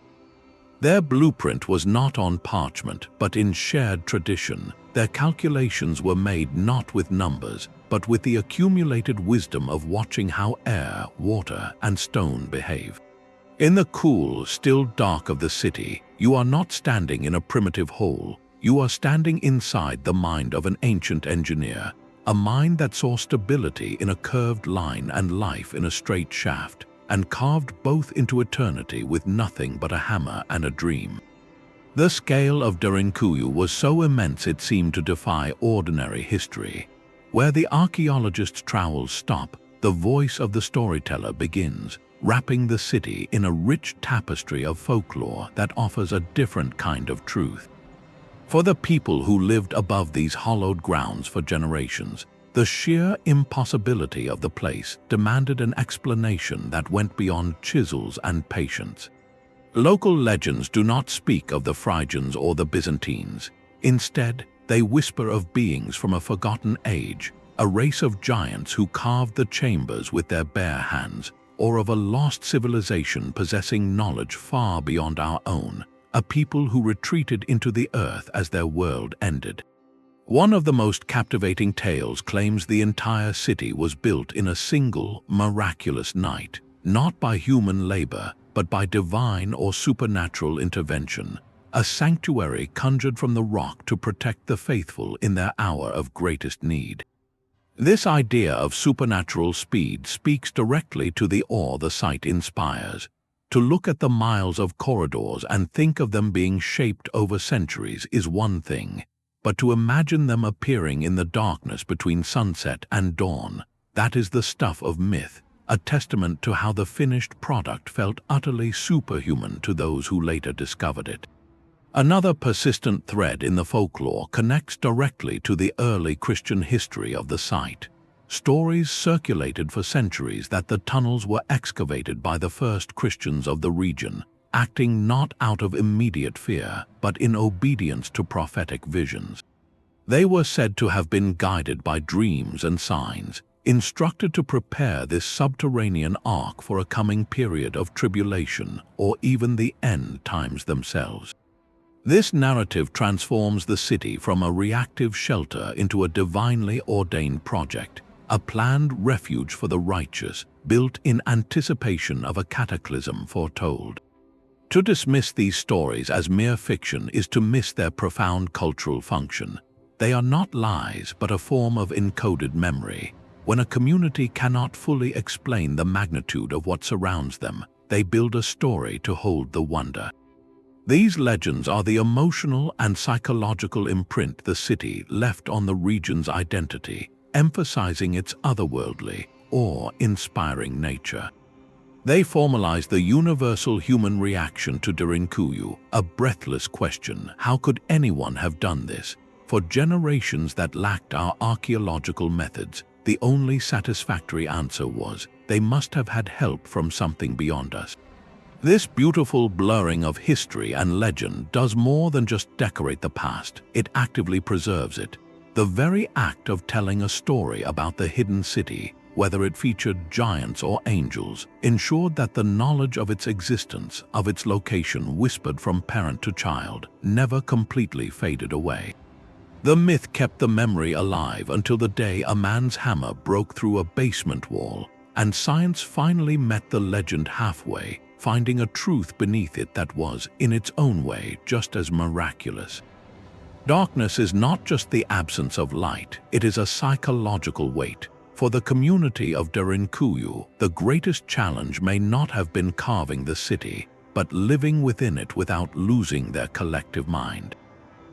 Their blueprint was not on parchment, but in shared tradition. Their calculations were made not with numbers, but with the accumulated wisdom of watching how air, water, and stone behave. In the cool, still dark of the city, you are not standing in a primitive hole. You are standing inside the mind of an ancient engineer, a mind that saw stability in a curved line and life in a straight shaft, and carved both into eternity with nothing but a hammer and a dream. The scale of Derinkuyu was so immense it seemed to defy ordinary history. Where the archaeologist's trowels stop, the voice of the storyteller begins, wrapping the city in a rich tapestry of folklore that offers a different kind of truth. For the people who lived above these hallowed grounds for generations, the sheer impossibility of the place demanded an explanation that went beyond chisels and patience. Local legends do not speak of the Phrygians or the Byzantines. Instead, they whisper of beings from a forgotten age, a race of giants who carved the chambers with their bare hands, or of a lost civilization possessing knowledge far beyond our own, a people who retreated into the earth as their world ended. One of the most captivating tales claims the entire city was built in a single, miraculous night, not by human labor, but by divine or supernatural intervention, a sanctuary conjured from the rock to protect the faithful in their hour of greatest need. This idea of supernatural speed speaks directly to the awe the site inspires. To look at the miles of corridors and think of them being shaped over centuries is one thing, but to imagine them appearing in the darkness between sunset and dawn, that is the stuff of myth, a testament to how the finished product felt utterly superhuman to those who later discovered it. Another persistent thread in the folklore connects directly to the early Christian history of the site. Stories circulated for centuries that the tunnels were excavated by the first Christians of the region, acting not out of immediate fear, but in obedience to prophetic visions. They were said to have been guided by dreams and signs, instructed to prepare this subterranean ark for a coming period of tribulation or even the end times themselves. This narrative transforms the city from a reactive shelter into a divinely ordained project, a planned refuge for the righteous, built in anticipation of a cataclysm foretold. To dismiss these stories as mere fiction is to miss their profound cultural function. They are not lies, but a form of encoded memory. When a community cannot fully explain the magnitude of what surrounds them, they build a story to hold the wonder. These legends are the emotional and psychological imprint the city left on the region's identity, emphasizing its otherworldly, awe-inspiring nature. They formalize the universal human reaction to Derinkuyu, a breathless question: how could anyone have done this? For generations that lacked our archaeological methods, the only satisfactory answer was, they must have had help from something beyond us. This beautiful blurring of history and legend does more than just decorate the past, it actively preserves it. The very act of telling a story about the hidden city, whether it featured giants or angels, ensured that the knowledge of its existence, of its location whispered from parent to child, never completely faded away. The myth kept the memory alive until the day a man's hammer broke through a basement wall, and science finally met the legend halfway, finding a truth beneath it that was, in its own way, just as miraculous. Darkness is not just the absence of light, it is a psychological weight. For the community of Derinkuyu, the greatest challenge may not have been carving the city, but living within it without losing their collective mind.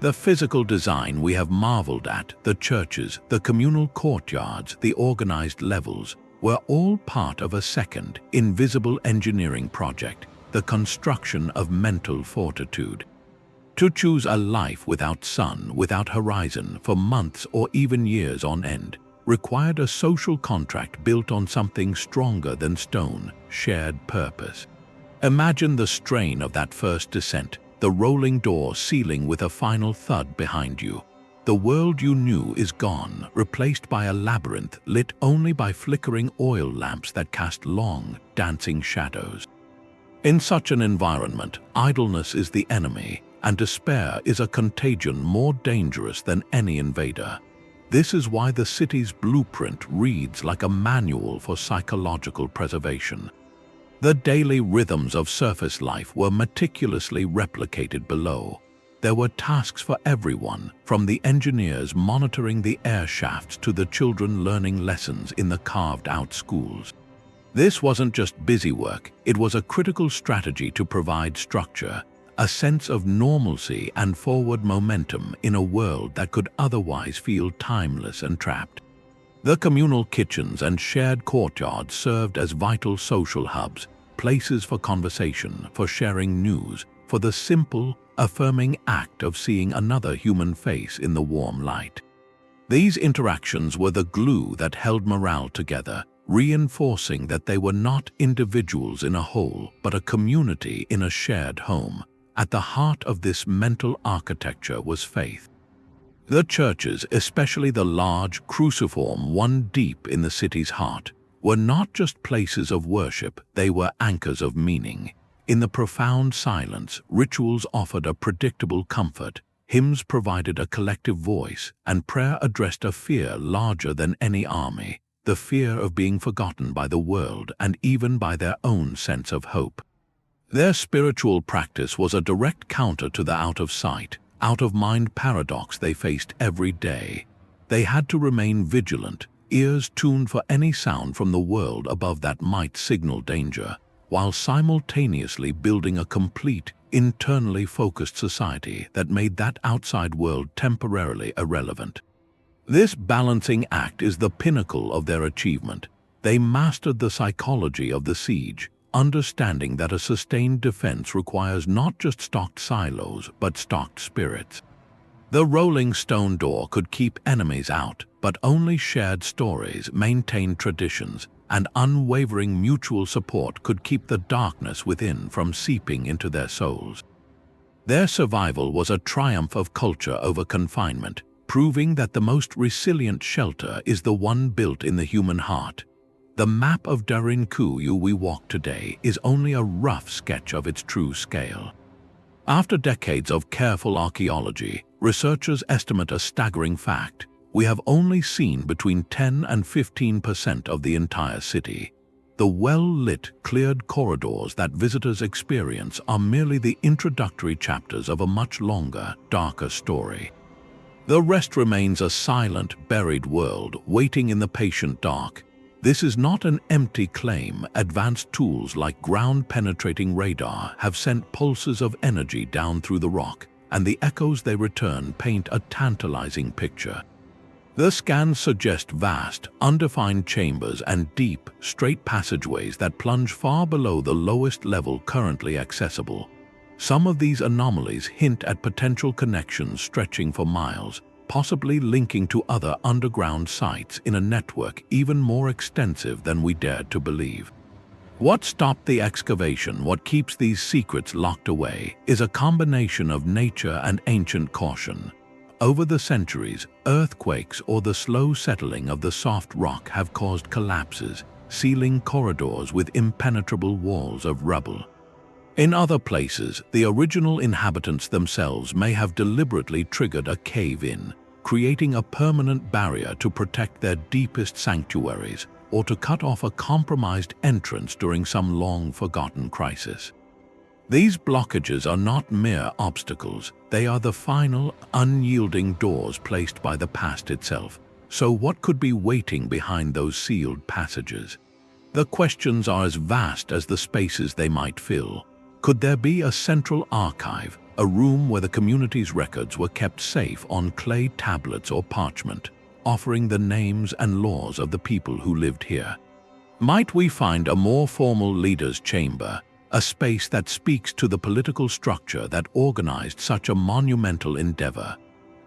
The physical design we have marveled at, the churches, the communal courtyards, the organized levels, were all part of a second, invisible engineering project, the construction of mental fortitude. To choose a life without sun, without horizon, for months or even years on end, required a social contract built on something stronger than stone, shared purpose. Imagine the strain of that first descent, the rolling door sealing with a final thud behind you. The world you knew is gone, replaced by a labyrinth lit only by flickering oil lamps that cast long, dancing shadows. In such an environment, idleness is the enemy, and despair is a contagion more dangerous than any invader. This is why the city's blueprint reads like a manual for psychological preservation. The daily rhythms of surface life were meticulously replicated below. There were tasks for everyone, from the engineers monitoring the air shafts to the children learning lessons in the carved-out schools. This wasn't just busy work, it was a critical strategy to provide structure, a sense of normalcy and forward momentum in a world that could otherwise feel timeless and trapped. The communal kitchens and shared courtyards served as vital social hubs, places for conversation, for sharing news, for the simple, affirming act of seeing another human face in the warm light. These interactions were the glue that held morale together, reinforcing that they were not individuals in a whole, but a community in a shared home. At the heart of this mental architecture was faith. The churches, especially the large cruciform one deep in the city's heart, were not just places of worship, they were anchors of meaning. In the profound silence, rituals offered a predictable comfort, hymns provided a collective voice, and prayer addressed a fear larger than any army, the fear of being forgotten by the world and even by their own sense of hope. Their spiritual practice was a direct counter to the out-of-sight, out-of-mind paradox they faced every day. They had to remain vigilant, ears tuned for any sound from the world above that might signal danger, while simultaneously building a complete, internally focused society that made that outside world temporarily irrelevant. This balancing act is the pinnacle of their achievement. They mastered the psychology of the siege, understanding that a sustained defense requires not just stocked silos, but stocked spirits. The rolling stone door could keep enemies out, but only shared stories, maintained traditions, and unwavering mutual support could keep the darkness within from seeping into their souls. Their survival was a triumph of culture over confinement, proving that the most resilient shelter is the one built in the human heart. The map of Derinkuyu we walk today is only a rough sketch of its true scale. After decades of careful archaeology, researchers estimate a staggering fact: we have only seen between 10 and 15% of the entire city. The well-lit, cleared corridors that visitors experience are merely the introductory chapters of a much longer, darker story. The rest remains a silent, buried world waiting in the patient dark. This is not an empty claim. Advanced tools like ground-penetrating radar have sent pulses of energy down through the rock, and the echoes they return paint a tantalizing picture. The scans suggest vast, undefined chambers and deep, straight passageways that plunge far below the lowest level currently accessible. Some of these anomalies hint at potential connections stretching for miles, possibly linking to other underground sites in a network even more extensive than we dared to believe. What stopped the excavation, what keeps these secrets locked away, is a combination of nature and ancient caution. Over the centuries, earthquakes or the slow settling of the soft rock have caused collapses, sealing corridors with impenetrable walls of rubble. In other places, the original inhabitants themselves may have deliberately triggered a cave-in, creating a permanent barrier to protect their deepest sanctuaries or to cut off a compromised entrance during some long-forgotten crisis. These blockages are not mere obstacles, they are the final, unyielding doors placed by the past itself. So what could be waiting behind those sealed passages? The questions are as vast as the spaces they might fill. Could there be a central archive, a room where the community's records were kept safe on clay tablets or parchment, offering the names and laws of the people who lived here? Might we find a more formal leader's chamber, a space that speaks to the political structure that organized such a monumental endeavor?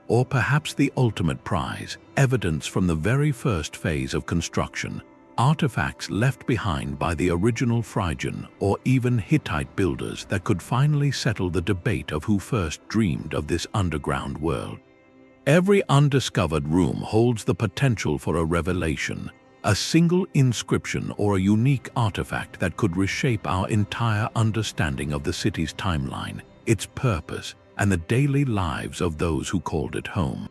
Or perhaps the ultimate prize, evidence from the very first phase of construction, artifacts left behind by the original Phrygian or even Hittite builders that could finally settle the debate of who first dreamed of this underground world. Every undiscovered room holds the potential for a revelation, a single inscription or a unique artifact that could reshape our entire understanding of the city's timeline, its purpose, and the daily lives of those who called it home.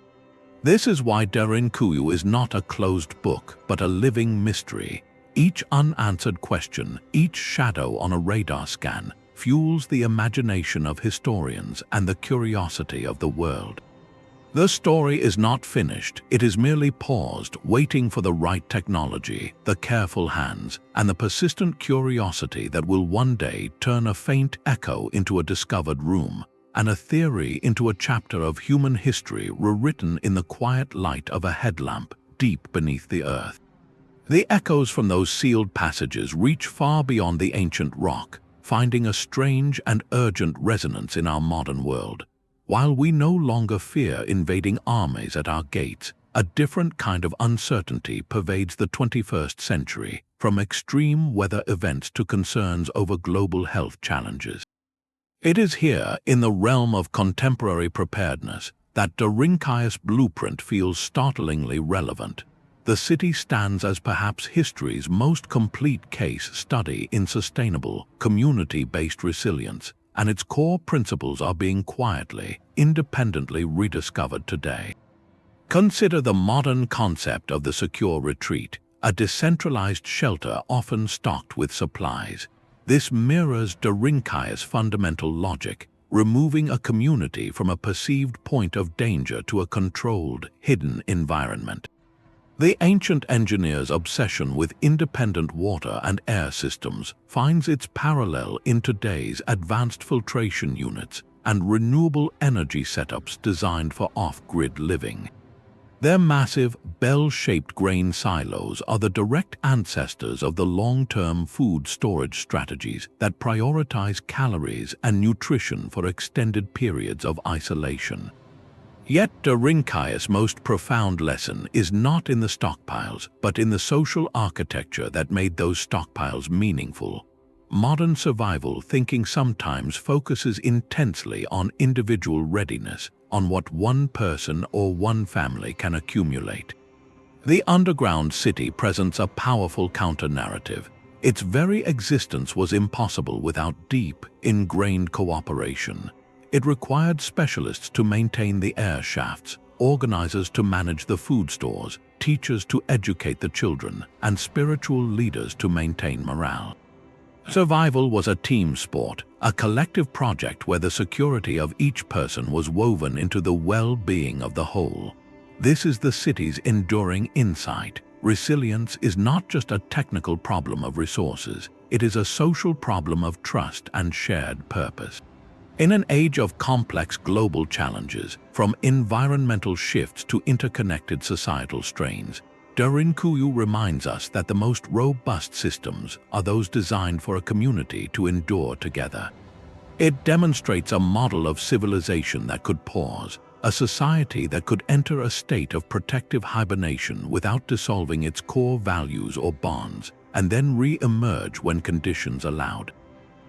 This is why Derinkuyu is not a closed book, but a living mystery. Each unanswered question, each shadow on a radar scan, fuels the imagination of historians and the curiosity of the world. The story is not finished, it is merely paused, waiting for the right technology, the careful hands, and the persistent curiosity that will one day turn a faint echo into a discovered room, and a theory into a chapter of human history rewritten in the quiet light of a headlamp deep beneath the earth. The echoes from those sealed passages reach far beyond the ancient rock, finding a strange and urgent resonance in our modern world. While we no longer fear invading armies at our gates, a different kind of uncertainty pervades the 21st century, from extreme weather events to concerns over global health challenges. It is here, in the realm of contemporary preparedness, that Derinkuyu's blueprint feels startlingly relevant. The city stands as perhaps history's most complete case study in sustainable, community-based resilience, and its core principles are being quietly, independently rediscovered today. Consider the modern concept of the secure retreat, a decentralized shelter often stocked with supplies. This mirrors Derinkuyu's fundamental logic, removing a community from a perceived point of danger to a controlled, hidden environment. The ancient engineer's obsession with independent water and air systems finds its parallel in today's advanced filtration units and renewable energy setups designed for off-grid living. Their massive, bell-shaped grain silos are the direct ancestors of the long-term food storage strategies that prioritize calories and nutrition for extended periods of isolation. Yet Derinkuyu's most profound lesson is not in the stockpiles, but in the social architecture that made those stockpiles meaningful. Modern survival thinking sometimes focuses intensely on individual readiness, on what one person or one family can accumulate. The underground city presents a powerful counter-narrative. Its very existence was impossible without deep, ingrained cooperation. It required specialists to maintain the air shafts, organizers to manage the food stores, teachers to educate the children, and spiritual leaders to maintain morale. Survival was a team sport, a collective project where the security of each person was woven into the well-being of the whole. This is the city's enduring insight. Resilience is not just a technical problem of resources, it is a social problem of trust and shared purpose. In an age of complex global challenges, from environmental shifts to interconnected societal strains, Derinkuyu reminds us that the most robust systems are those designed for a community to endure together. It demonstrates a model of civilization that could pause, a society that could enter a state of protective hibernation without dissolving its core values or bonds, and then re-emerge when conditions allowed.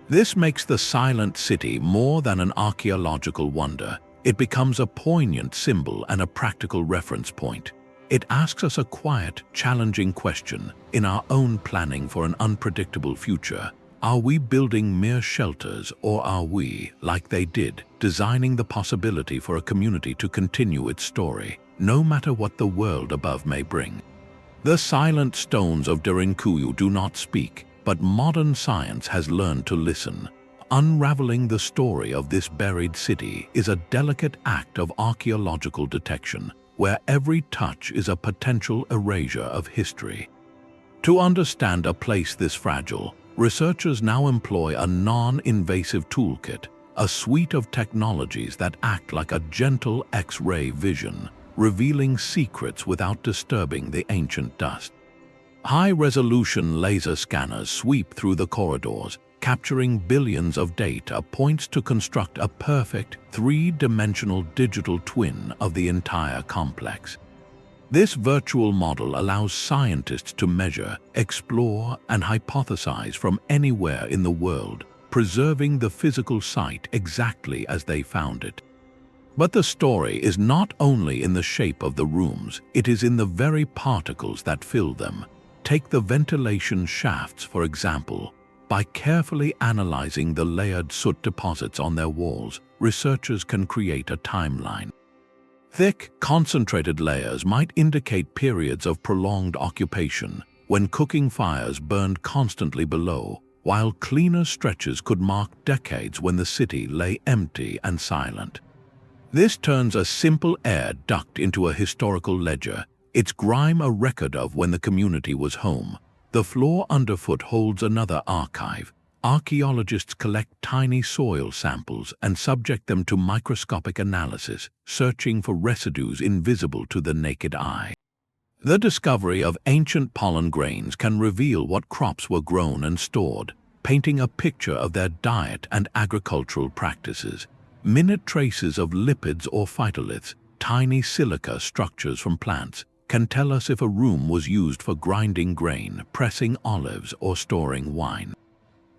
This makes the silent city more than an archaeological wonder. It becomes a poignant symbol and a practical reference point. It asks us a quiet, challenging question. In our own planning for an unpredictable future, are we building mere shelters, or are we, like they did, designing the possibility for a community to continue its story, no matter what the world above may bring? The silent stones of Derinkuyu do not speak, but modern science has learned to listen. Unraveling the story of this buried city is a delicate act of archaeological detection, where every touch is a potential erasure of history. To understand a place this fragile, researchers now employ a non-invasive toolkit, a suite of technologies that act like a gentle X-ray vision, revealing secrets without disturbing the ancient dust. High-resolution laser scanners sweep through the corridors, capturing billions of data points to construct a perfect, three-dimensional digital twin of the entire complex. This virtual model allows scientists to measure, explore, and hypothesize from anywhere in the world, preserving the physical site exactly as they found it. But the story is not only in the shape of the rooms, it is in the very particles that fill them. Take the ventilation shafts, for example. By carefully analyzing the layered soot deposits on their walls, researchers can create a timeline. Thick, concentrated layers might indicate periods of prolonged occupation, when cooking fires burned constantly below, while cleaner stretches could mark decades when the city lay empty and silent. This turns a simple air duct into a historical ledger, its grime a record of when the community was home. The floor underfoot holds another archive. Archaeologists collect tiny soil samples and subject them to microscopic analysis, searching for residues invisible to the naked eye. The discovery of ancient pollen grains can reveal what crops were grown and stored, painting a picture of their diet and agricultural practices. Minute traces of lipids or phytoliths, tiny silica structures from plants, can tell us if a room was used for grinding grain, pressing olives, or storing wine.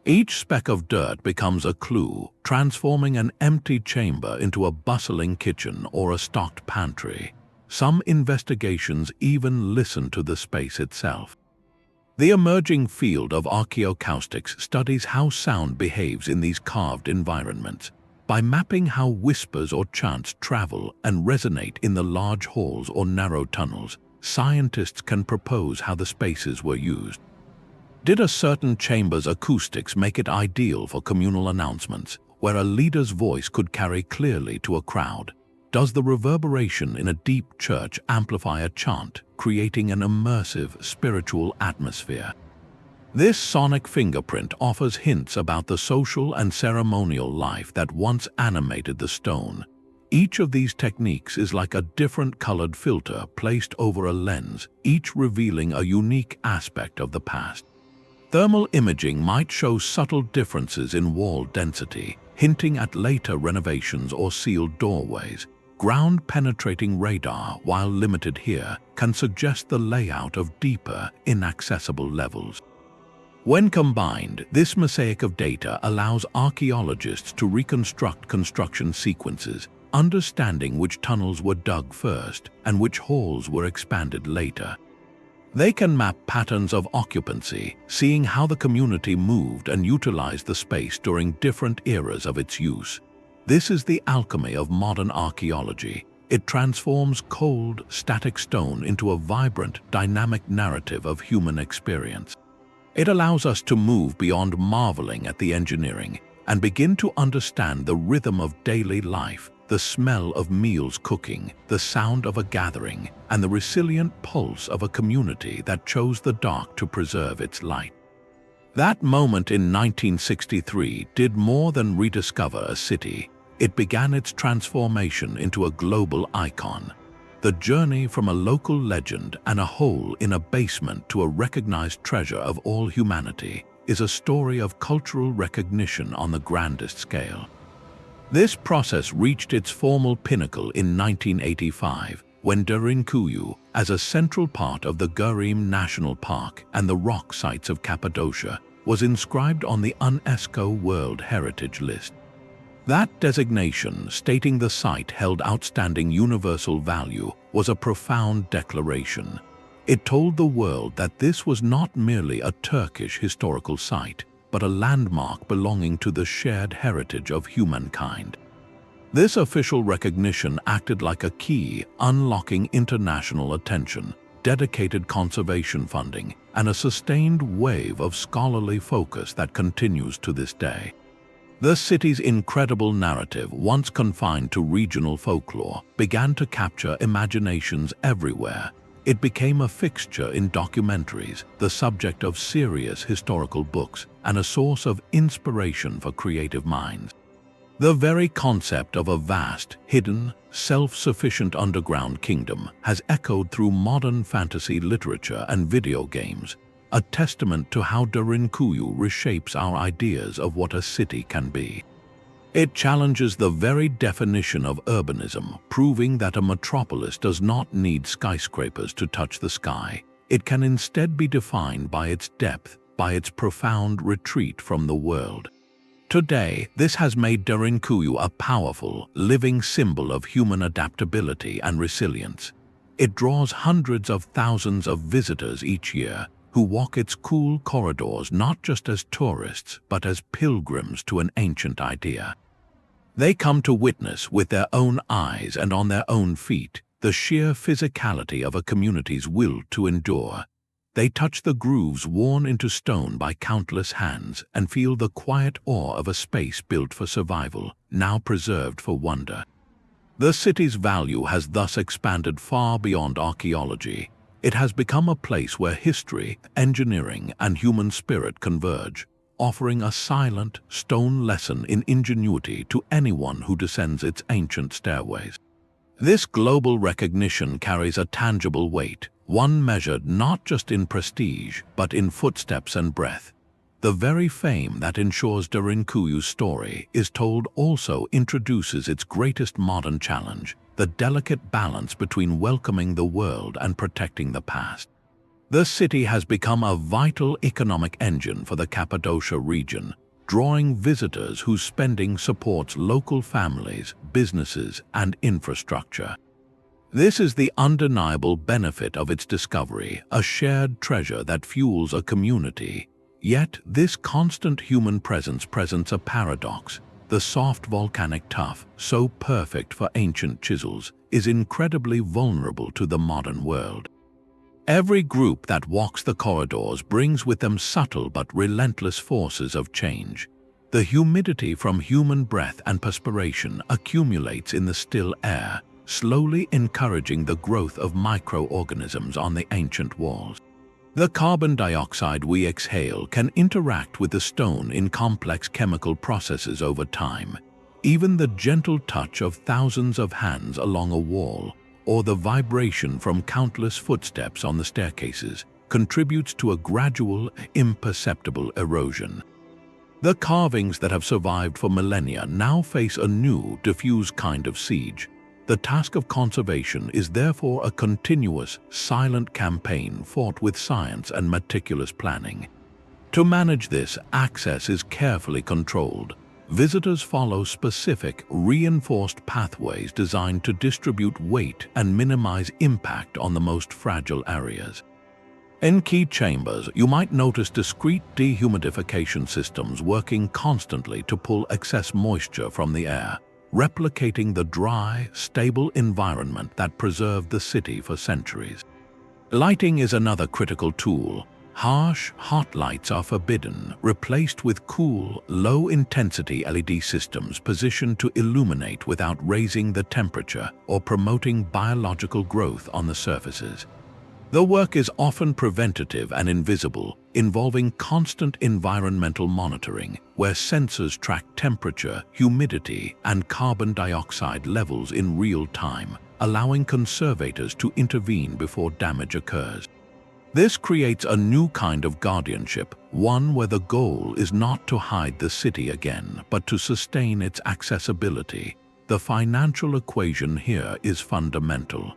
Each speck of dirt becomes a clue, transforming an empty chamber into a bustling kitchen or a stocked pantry. Some investigations even listen to the space itself. The emerging field of archaeoacoustics studies how sound behaves in these carved environments. By mapping how whispers or chants travel and resonate in the large halls or narrow tunnels, scientists can propose how the spaces were used. Did a certain chamber's acoustics make it ideal for communal announcements, where a leader's voice could carry clearly to a crowd? Does the reverberation in a deep church amplify a chant, creating an immersive spiritual atmosphere? This sonic fingerprint offers hints about the social and ceremonial life that once animated the stone. Each of these techniques is like a different colored filter placed over a lens, each revealing a unique aspect of the past. Thermal imaging might show subtle differences in wall density, hinting at later renovations or sealed doorways. Ground-penetrating radar, while limited here, can suggest the layout of deeper, inaccessible levels. When combined, this mosaic of data allows archaeologists to reconstruct construction sequences, understanding which tunnels were dug first and which halls were expanded later. They can map patterns of occupancy, seeing how the community moved and utilized the space during different eras of its use. This is the alchemy of modern archaeology. It transforms cold, static stone into a vibrant, dynamic narrative of human experience. It allows us to move beyond marveling at the engineering and begin to understand the rhythm of daily life, the smell of meals cooking, the sound of a gathering, and the resilient pulse of a community that chose the dark to preserve its light. That moment in 1963 did more than rediscover a city. It began its transformation into a global icon. The journey from a local legend and a hole in a basement to a recognized treasure of all humanity is a story of cultural recognition on the grandest scale. This process reached its formal pinnacle in 1985, when Derinkuyu, as a central part of the Gurim National Park and the rock sites of Cappadocia, was inscribed on the UNESCO World Heritage List. That designation, stating the site held outstanding universal value, was a profound declaration. It told the world that this was not merely a Turkish historical site, but a landmark belonging to the shared heritage of humankind. This official recognition acted like a key, unlocking international attention, dedicated conservation funding, and a sustained wave of scholarly focus that continues to this day. The city's incredible narrative, once confined to regional folklore, began to capture imaginations everywhere. It became a fixture in documentaries, the subject of serious historical books, and a source of inspiration for creative minds. The very concept of a vast, hidden, self-sufficient underground kingdom has echoed through modern fantasy literature and video games, a testament to how Derinkuyu reshapes our ideas of what a city can be. It challenges the very definition of urbanism, proving that a metropolis does not need skyscrapers to touch the sky. It can instead be defined by its depth, by its profound retreat from the world. Today, this has made Derinkuyu a powerful, living symbol of human adaptability and resilience. It draws hundreds of thousands of visitors each year, who walk its cool corridors not just as tourists, but as pilgrims to an ancient idea. They come to witness with their own eyes and on their own feet the sheer physicality of a community's will to endure. They touch the grooves worn into stone by countless hands and feel the quiet awe of a space built for survival, now preserved for wonder. The city's value has thus expanded far beyond archaeology. It has become a place where history, engineering, and human spirit converge, offering a silent, stone lesson in ingenuity to anyone who descends its ancient stairways. This global recognition carries a tangible weight, one measured not just in prestige, but in footsteps and breadth. The very fame that ensures Derinkuyu's story is told also introduces its greatest modern challenge, the delicate balance between welcoming the world and protecting the past. The city has become a vital economic engine for the Cappadocia region, drawing visitors whose spending supports local families, businesses, and infrastructure. This is the undeniable benefit of its discovery, a shared treasure that fuels a community. Yet, this constant human presence presents a paradox. The soft volcanic tuff, so perfect for ancient chisels, is incredibly vulnerable to the modern world. Every group that walks the corridors brings with them subtle but relentless forces of change. The humidity from human breath and perspiration accumulates in the still air, slowly encouraging the growth of microorganisms on the ancient walls. The carbon dioxide we exhale can interact with the stone in complex chemical processes over time. Even the gentle touch of thousands of hands along a wall, or the vibration from countless footsteps on the staircases, contributes to a gradual, imperceptible erosion. The carvings that have survived for millennia now face a new, diffuse kind of siege. The task of conservation is therefore a continuous, silent campaign fought with science and meticulous planning. To manage this, access is carefully controlled. Visitors follow specific, reinforced pathways designed to distribute weight and minimize impact on the most fragile areas. In key chambers, you might notice discrete dehumidification systems working constantly to pull excess moisture from the air, replicating the dry, stable environment that preserved the city for centuries. Lighting is another critical tool. Harsh, hot lights are forbidden, replaced with cool, low-intensity LED systems positioned to illuminate without raising the temperature or promoting biological growth on the surfaces. The work is often preventative and invisible, involving constant environmental monitoring, where sensors track temperature, humidity, and carbon dioxide levels in real time, allowing conservators to intervene before damage occurs. This creates a new kind of guardianship, one where the goal is not to hide the city again, but to sustain its accessibility. The financial equation here is fundamental.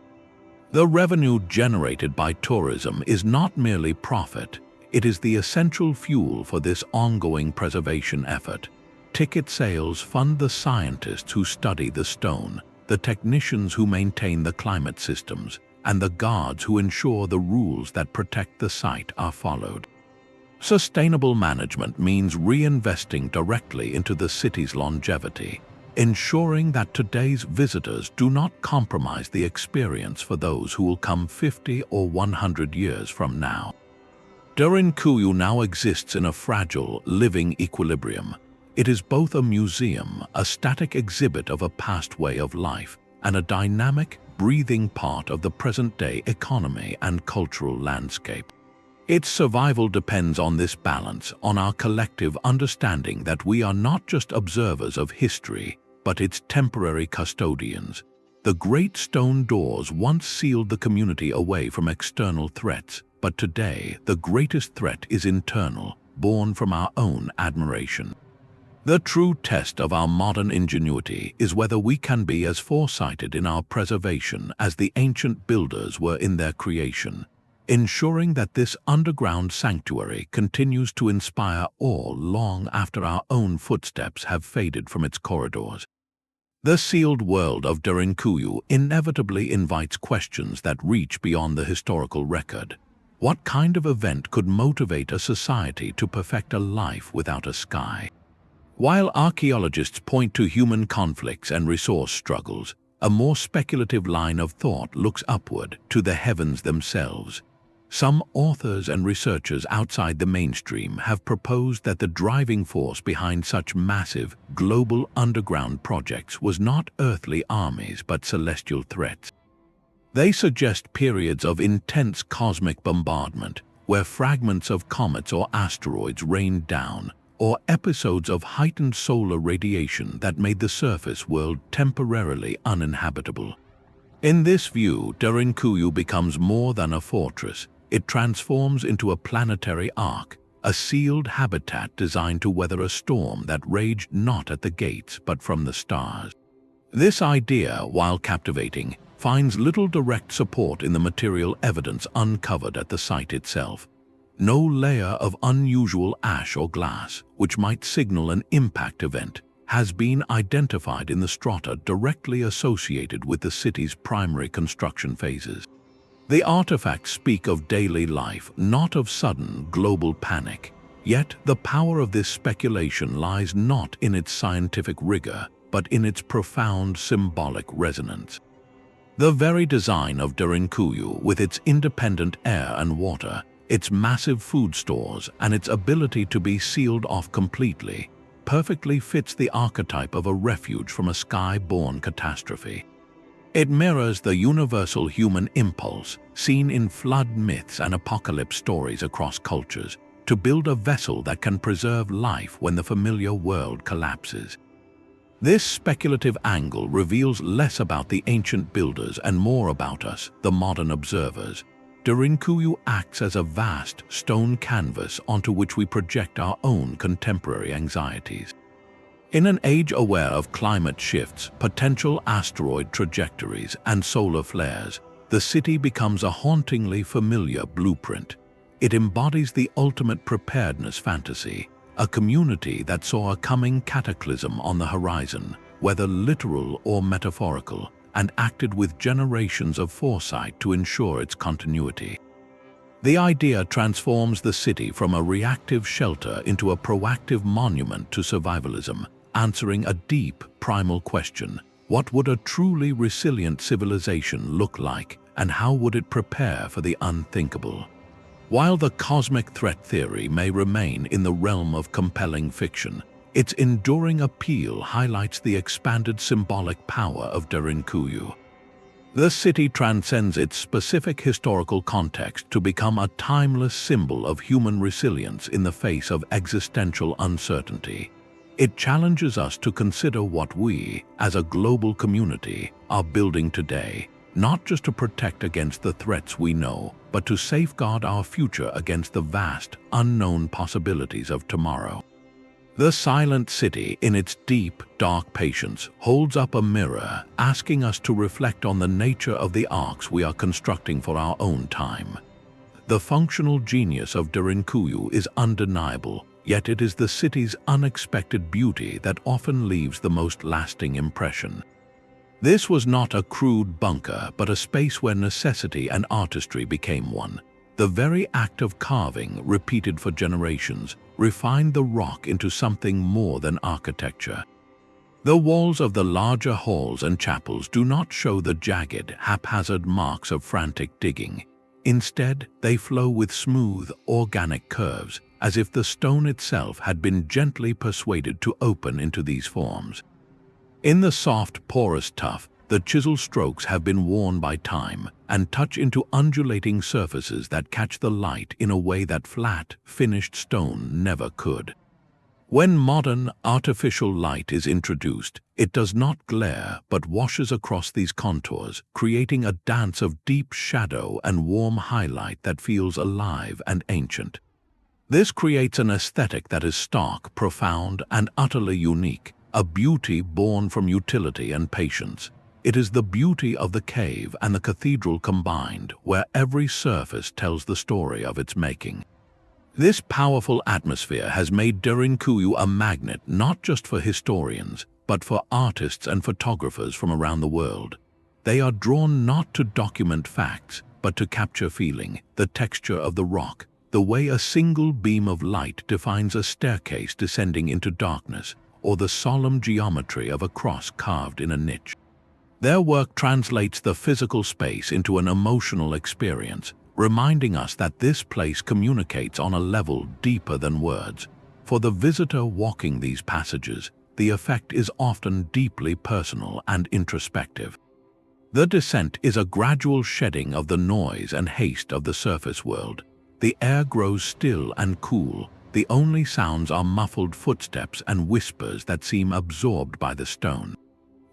The revenue generated by tourism is not merely profit, it is the essential fuel for this ongoing preservation effort. Ticket sales fund the scientists who study the stone, the technicians who maintain the climate systems, and the guards who ensure the rules that protect the site are followed. Sustainable management means reinvesting directly into the city's longevity, ensuring that today's visitors do not compromise the experience for those who will come 50 or 100 years from now. Derinkuyu now exists in a fragile, living equilibrium. It is both a museum, a static exhibit of a past way of life, and a dynamic, breathing part of the present-day economy and cultural landscape. Its survival depends on this balance, on our collective understanding that we are not just observers of history, but its temporary custodians. The great stone doors once sealed the community away from external threats, but today the greatest threat is internal, born from our own admiration. The true test of our modern ingenuity is whether we can be as foresighted in our preservation as the ancient builders were in their creation, ensuring that this underground sanctuary continues to inspire awe long after our own footsteps have faded from its corridors. The sealed world of Derinkuyu inevitably invites questions that reach beyond the historical record. What kind of event could motivate a society to perfect a life without a sky? While archaeologists point to human conflicts and resource struggles, a more speculative line of thought looks upward to the heavens themselves. Some authors and researchers outside the mainstream have proposed that the driving force behind such massive, global underground projects was not earthly armies but celestial threats. They suggest periods of intense cosmic bombardment, where fragments of comets or asteroids rained down, or episodes of heightened solar radiation that made the surface world temporarily uninhabitable. In this view, Derinkuyu becomes more than a fortress. It transforms into a planetary ark, a sealed habitat designed to weather a storm that raged not at the gates but from the stars. This idea, while captivating, finds little direct support in the material evidence uncovered at the site itself. No layer of unusual ash or glass, which might signal an impact event, has been identified in the strata directly associated with the city's primary construction phases. The artifacts speak of daily life, not of sudden global panic. Yet the power of this speculation lies not in its scientific rigor, but in its profound symbolic resonance. The very design of Derinkuyu, with its independent air and water, its massive food stores, and its ability to be sealed off completely, perfectly fits the archetype of a refuge from a sky-born catastrophe. It mirrors the universal human impulse, seen in flood myths and apocalypse stories across cultures, to build a vessel that can preserve life when the familiar world collapses. This speculative angle reveals less about the ancient builders and more about us, the modern observers. Derinkuyu acts as a vast stone canvas onto which we project our own contemporary anxieties. In an age aware of climate shifts, potential asteroid trajectories, and solar flares, the city becomes a hauntingly familiar blueprint. It embodies the ultimate preparedness fantasy, a community that saw a coming cataclysm on the horizon, whether literal or metaphorical, and acted with generations of foresight to ensure its continuity. The idea transforms the city from a reactive shelter into a proactive monument to survivalism, answering a deep, primal question: what would a truly resilient civilization look like, and how would it prepare for the unthinkable? While the cosmic threat theory may remain in the realm of compelling fiction, its enduring appeal highlights the expanded symbolic power of Derinkuyu. The city transcends its specific historical context to become a timeless symbol of human resilience in the face of existential uncertainty. It challenges us to consider what we, as a global community, are building today, not just to protect against the threats we know, but to safeguard our future against the vast, unknown possibilities of tomorrow. The silent city, in its deep, dark patience, holds up a mirror, asking us to reflect on the nature of the arcs we are constructing for our own time. The functional genius of Derinkuyu is undeniable, yet it is the city's unexpected beauty that often leaves the most lasting impression. This was not a crude bunker, but a space where necessity and artistry became one. The very act of carving, repeated for generations, refined the rock into something more than architecture. The walls of the larger halls and chapels do not show the jagged, haphazard marks of frantic digging. Instead, they flow with smooth, organic curves, as if the stone itself had been gently persuaded to open into these forms. In the soft, porous tuff, the chisel strokes have been worn by time and touch into undulating surfaces that catch the light in a way that flat, finished stone never could. When modern, artificial light is introduced, it does not glare but washes across these contours, creating a dance of deep shadow and warm highlight that feels alive and ancient. This creates an aesthetic that is stark, profound, and utterly unique, a beauty born from utility and patience. It is the beauty of the cave and the cathedral combined, where every surface tells the story of its making. This powerful atmosphere has made Derinkuyu a magnet not just for historians, but for artists and photographers from around the world. They are drawn not to document facts, but to capture feeling, the texture of the rock, the way a single beam of light defines a staircase descending into darkness, or the solemn geometry of a cross carved in a niche. Their work translates the physical space into an emotional experience, reminding us that this place communicates on a level deeper than words. For the visitor walking these passages, the effect is often deeply personal and introspective. The descent is a gradual shedding of the noise and haste of the surface world. The air grows still and cool. The only sounds are muffled footsteps and whispers that seem absorbed by the stone.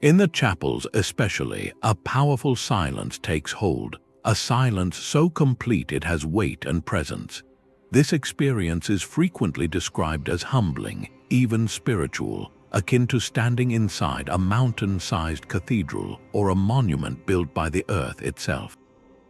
In the chapels especially, a powerful silence takes hold, a silence so complete it has weight and presence. This experience is frequently described as humbling, even spiritual, akin to standing inside a mountain-sized cathedral or a monument built by the earth itself.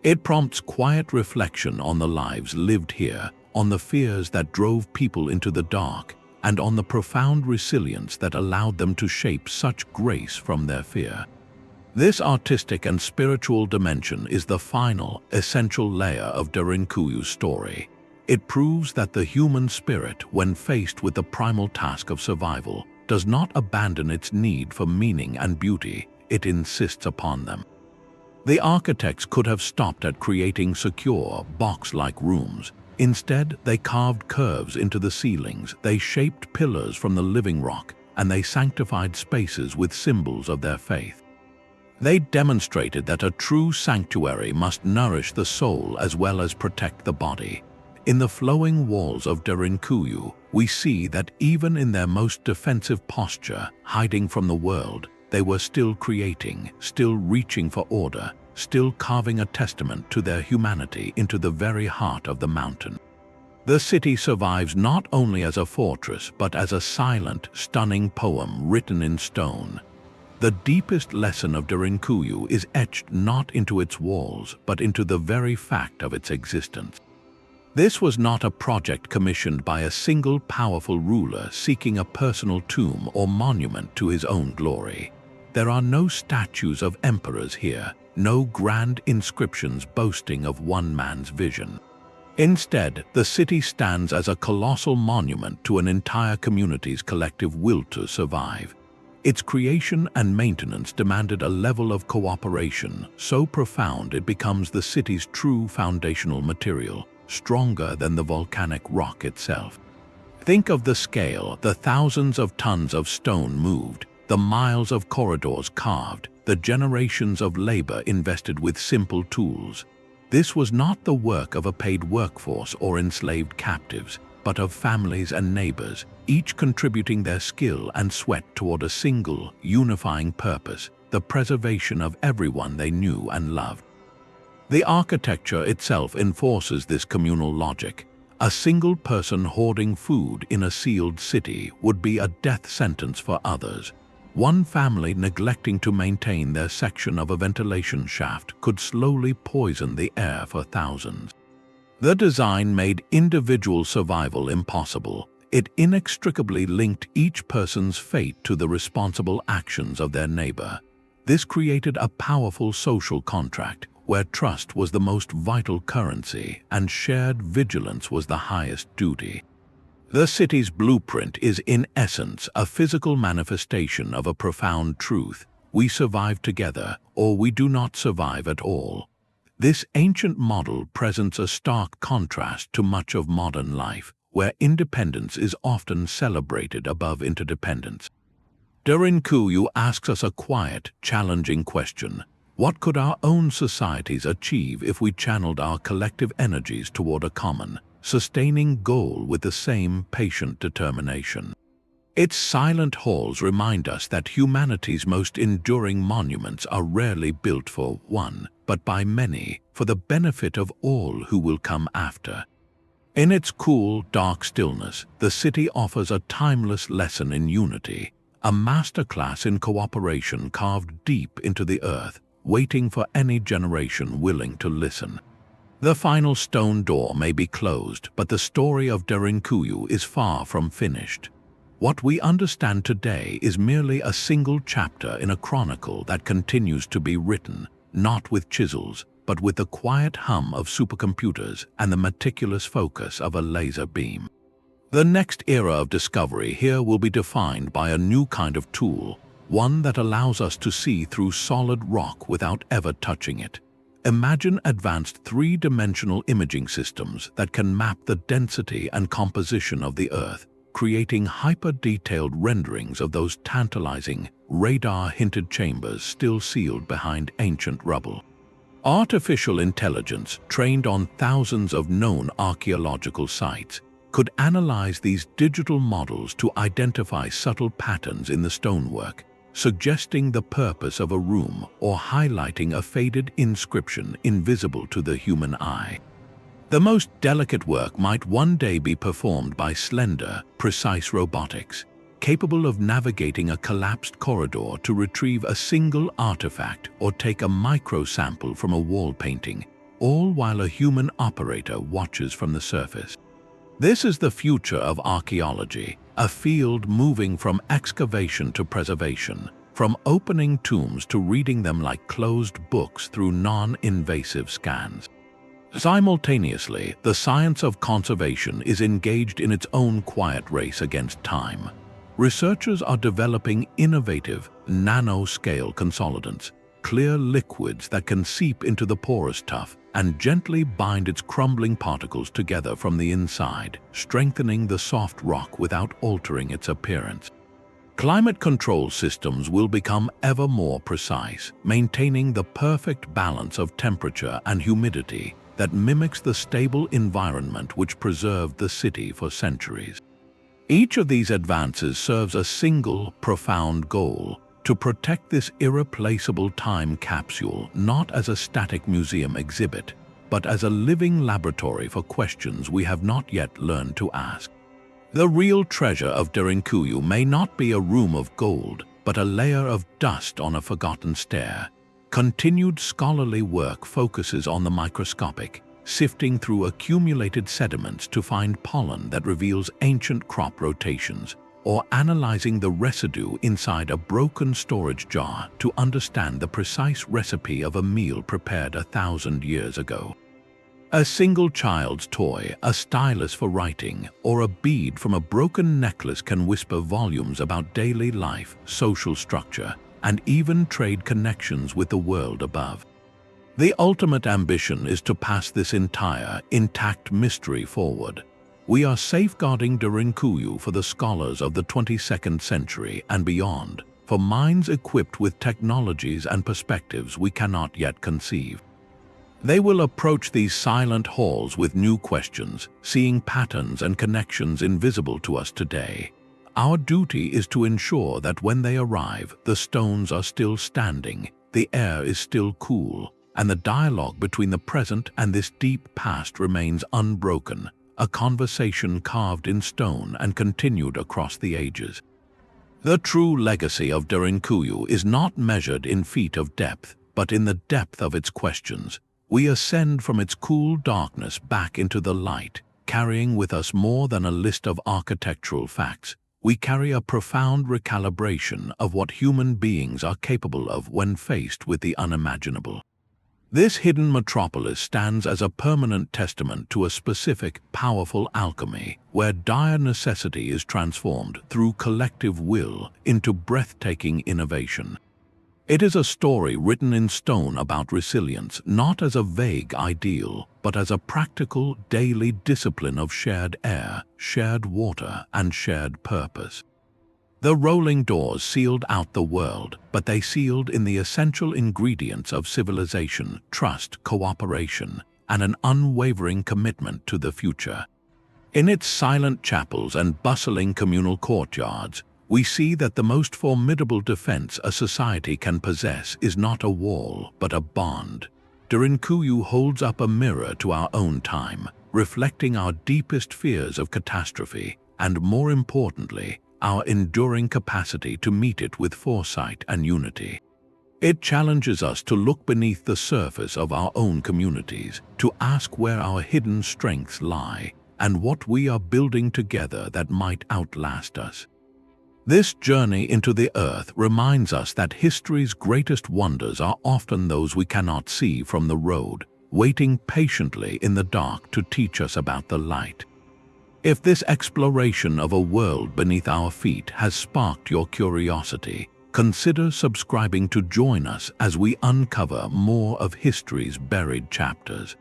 It prompts quiet reflection on the lives lived here, on the fears that drove people into the dark, and on the profound resilience that allowed them to shape such grace from their fear. This artistic and spiritual dimension is the final, essential layer of Derinkuyu's story. It proves that the human spirit, when faced with the primal task of survival, does not abandon its need for meaning and beauty, it insists upon them. The architects could have stopped at creating secure, box-like rooms. Instead, they carved curves into the ceilings, they shaped pillars from the living rock, and they sanctified spaces with symbols of their faith. They demonstrated that a true sanctuary must nourish the soul as well as protect the body. In the flowing walls of Derinkuyu, we see that even in their most defensive posture, hiding from the world, they were still creating, still reaching for order, still carving a testament to their humanity into the very heart of the mountain. The city survives not only as a fortress, but as a silent, stunning poem written in stone. The deepest lesson of Derinkuyu is etched not into its walls, but into the very fact of its existence. This was not a project commissioned by a single powerful ruler seeking a personal tomb or monument to his own glory. There are no statues of emperors here, no grand inscriptions boasting of one man's vision. Instead, the city stands as a colossal monument to an entire community's collective will to survive. Its creation and maintenance demanded a level of cooperation so profound it becomes the city's true foundational material, stronger than the volcanic rock itself. Think of the scale, the thousands of tons of stone moved, the miles of corridors carved, the generations of labor invested with simple tools. This was not the work of a paid workforce or enslaved captives, but of families and neighbors, each contributing their skill and sweat toward a single, unifying purpose, the preservation of everyone they knew and loved. The architecture itself enforces this communal logic. A single person hoarding food in a sealed city would be a death sentence for others. One family neglecting to maintain their section of a ventilation shaft could slowly poison the air for thousands. The design made individual survival impossible. It inextricably linked each person's fate to the responsible actions of their neighbor. This created a powerful social contract, where trust was the most vital currency and shared vigilance was the highest duty. The city's blueprint is in essence a physical manifestation of a profound truth: we survive together, or we do not survive at all. This ancient model presents a stark contrast to much of modern life, where independence is often celebrated above interdependence. Derinkuyu asks us a quiet, challenging question. What could our own societies achieve if we channeled our collective energies toward a common, sustaining goal with the same patient determination? Its silent halls remind us that humanity's most enduring monuments are rarely built for one, but by many, for the benefit of all who will come after. In its cool, dark stillness, the city offers a timeless lesson in unity, a masterclass in cooperation carved deep into the earth, waiting for any generation willing to listen. The final stone door may be closed, but the story of Derinkuyu is far from finished. What we understand today is merely a single chapter in a chronicle that continues to be written, not with chisels, but with the quiet hum of supercomputers and the meticulous focus of a laser beam. The next era of discovery here will be defined by a new kind of tool, one that allows us to see through solid rock without ever touching it. Imagine advanced three-dimensional imaging systems that can map the density and composition of the Earth, creating hyper-detailed renderings of those tantalizing, radar-hinted chambers still sealed behind ancient rubble. Artificial intelligence, trained on thousands of known archaeological sites, could analyze these digital models to identify subtle patterns in the stonework, suggesting the purpose of a room or highlighting a faded inscription invisible to the human eye. The most delicate work might one day be performed by slender, precise robotics, capable of navigating a collapsed corridor to retrieve a single artifact or take a micro-sample from a wall painting, all while a human operator watches from the surface. This is the future of archaeology, a field moving from excavation to preservation, from opening tombs to reading them like closed books through non-invasive scans. Simultaneously, the science of conservation is engaged in its own quiet race against time. Researchers are developing innovative, nano-scale consolidants, clear liquids that can seep into the porous tuff and gently bind its crumbling particles together from the inside, strengthening the soft rock without altering its appearance. Climate control systems will become ever more precise, maintaining the perfect balance of temperature and humidity that mimics the stable environment which preserved the city for centuries. Each of these advances serves a single, profound goal: to protect this irreplaceable time capsule not as a static museum exhibit, but as a living laboratory for questions we have not yet learned to ask. The real treasure of Derinkuyu may not be a room of gold, but a layer of dust on a forgotten stair. Continued scholarly work focuses on the microscopic, sifting through accumulated sediments to find pollen that reveals ancient crop rotations, or analyzing the residue inside a broken storage jar to understand the precise recipe of a meal prepared 1,000 years ago. A single child's toy, a stylus for writing, or a bead from a broken necklace can whisper volumes about daily life, social structure, and even trade connections with the world above. The ultimate ambition is to pass this entire, intact mystery forward. We are safeguarding Derinkuyu for the scholars of the 22nd century and beyond, for minds equipped with technologies and perspectives we cannot yet conceive. They will approach these silent halls with new questions, seeing patterns and connections invisible to us today. Our duty is to ensure that when they arrive, the stones are still standing, the air is still cool, and the dialogue between the present and this deep past remains unbroken, a conversation carved in stone and continued across the ages. The true legacy of Derinkuyu is not measured in feet of depth, but in the depth of its questions. We ascend from its cool darkness back into the light, carrying with us more than a list of architectural facts. We carry a profound recalibration of what human beings are capable of when faced with the unimaginable. This hidden metropolis stands as a permanent testament to a specific, powerful alchemy, where dire necessity is transformed through collective will into breathtaking innovation. It is a story written in stone about resilience, not as a vague ideal, but as a practical, daily discipline of shared air, shared water, and shared purpose. The rolling doors sealed out the world, but they sealed in the essential ingredients of civilization, trust, cooperation, and an unwavering commitment to the future. In its silent chapels and bustling communal courtyards, we see that the most formidable defense a society can possess is not a wall, but a bond. Derinkuyu holds up a mirror to our own time, reflecting our deepest fears of catastrophe, and more importantly, our enduring capacity to meet it with foresight and unity. It challenges us to look beneath the surface of our own communities, to ask where our hidden strengths lie, and what we are building together that might outlast us. This journey into the earth reminds us that history's greatest wonders are often those we cannot see from the road, waiting patiently in the dark to teach us about the light. If this exploration of a world beneath our feet has sparked your curiosity, Consider subscribing to join us as we uncover more of history's buried chapters.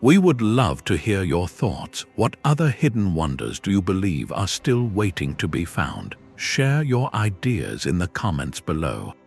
We would love to hear your thoughts. What other hidden wonders do you believe are still waiting to be found? Share your ideas in the comments below.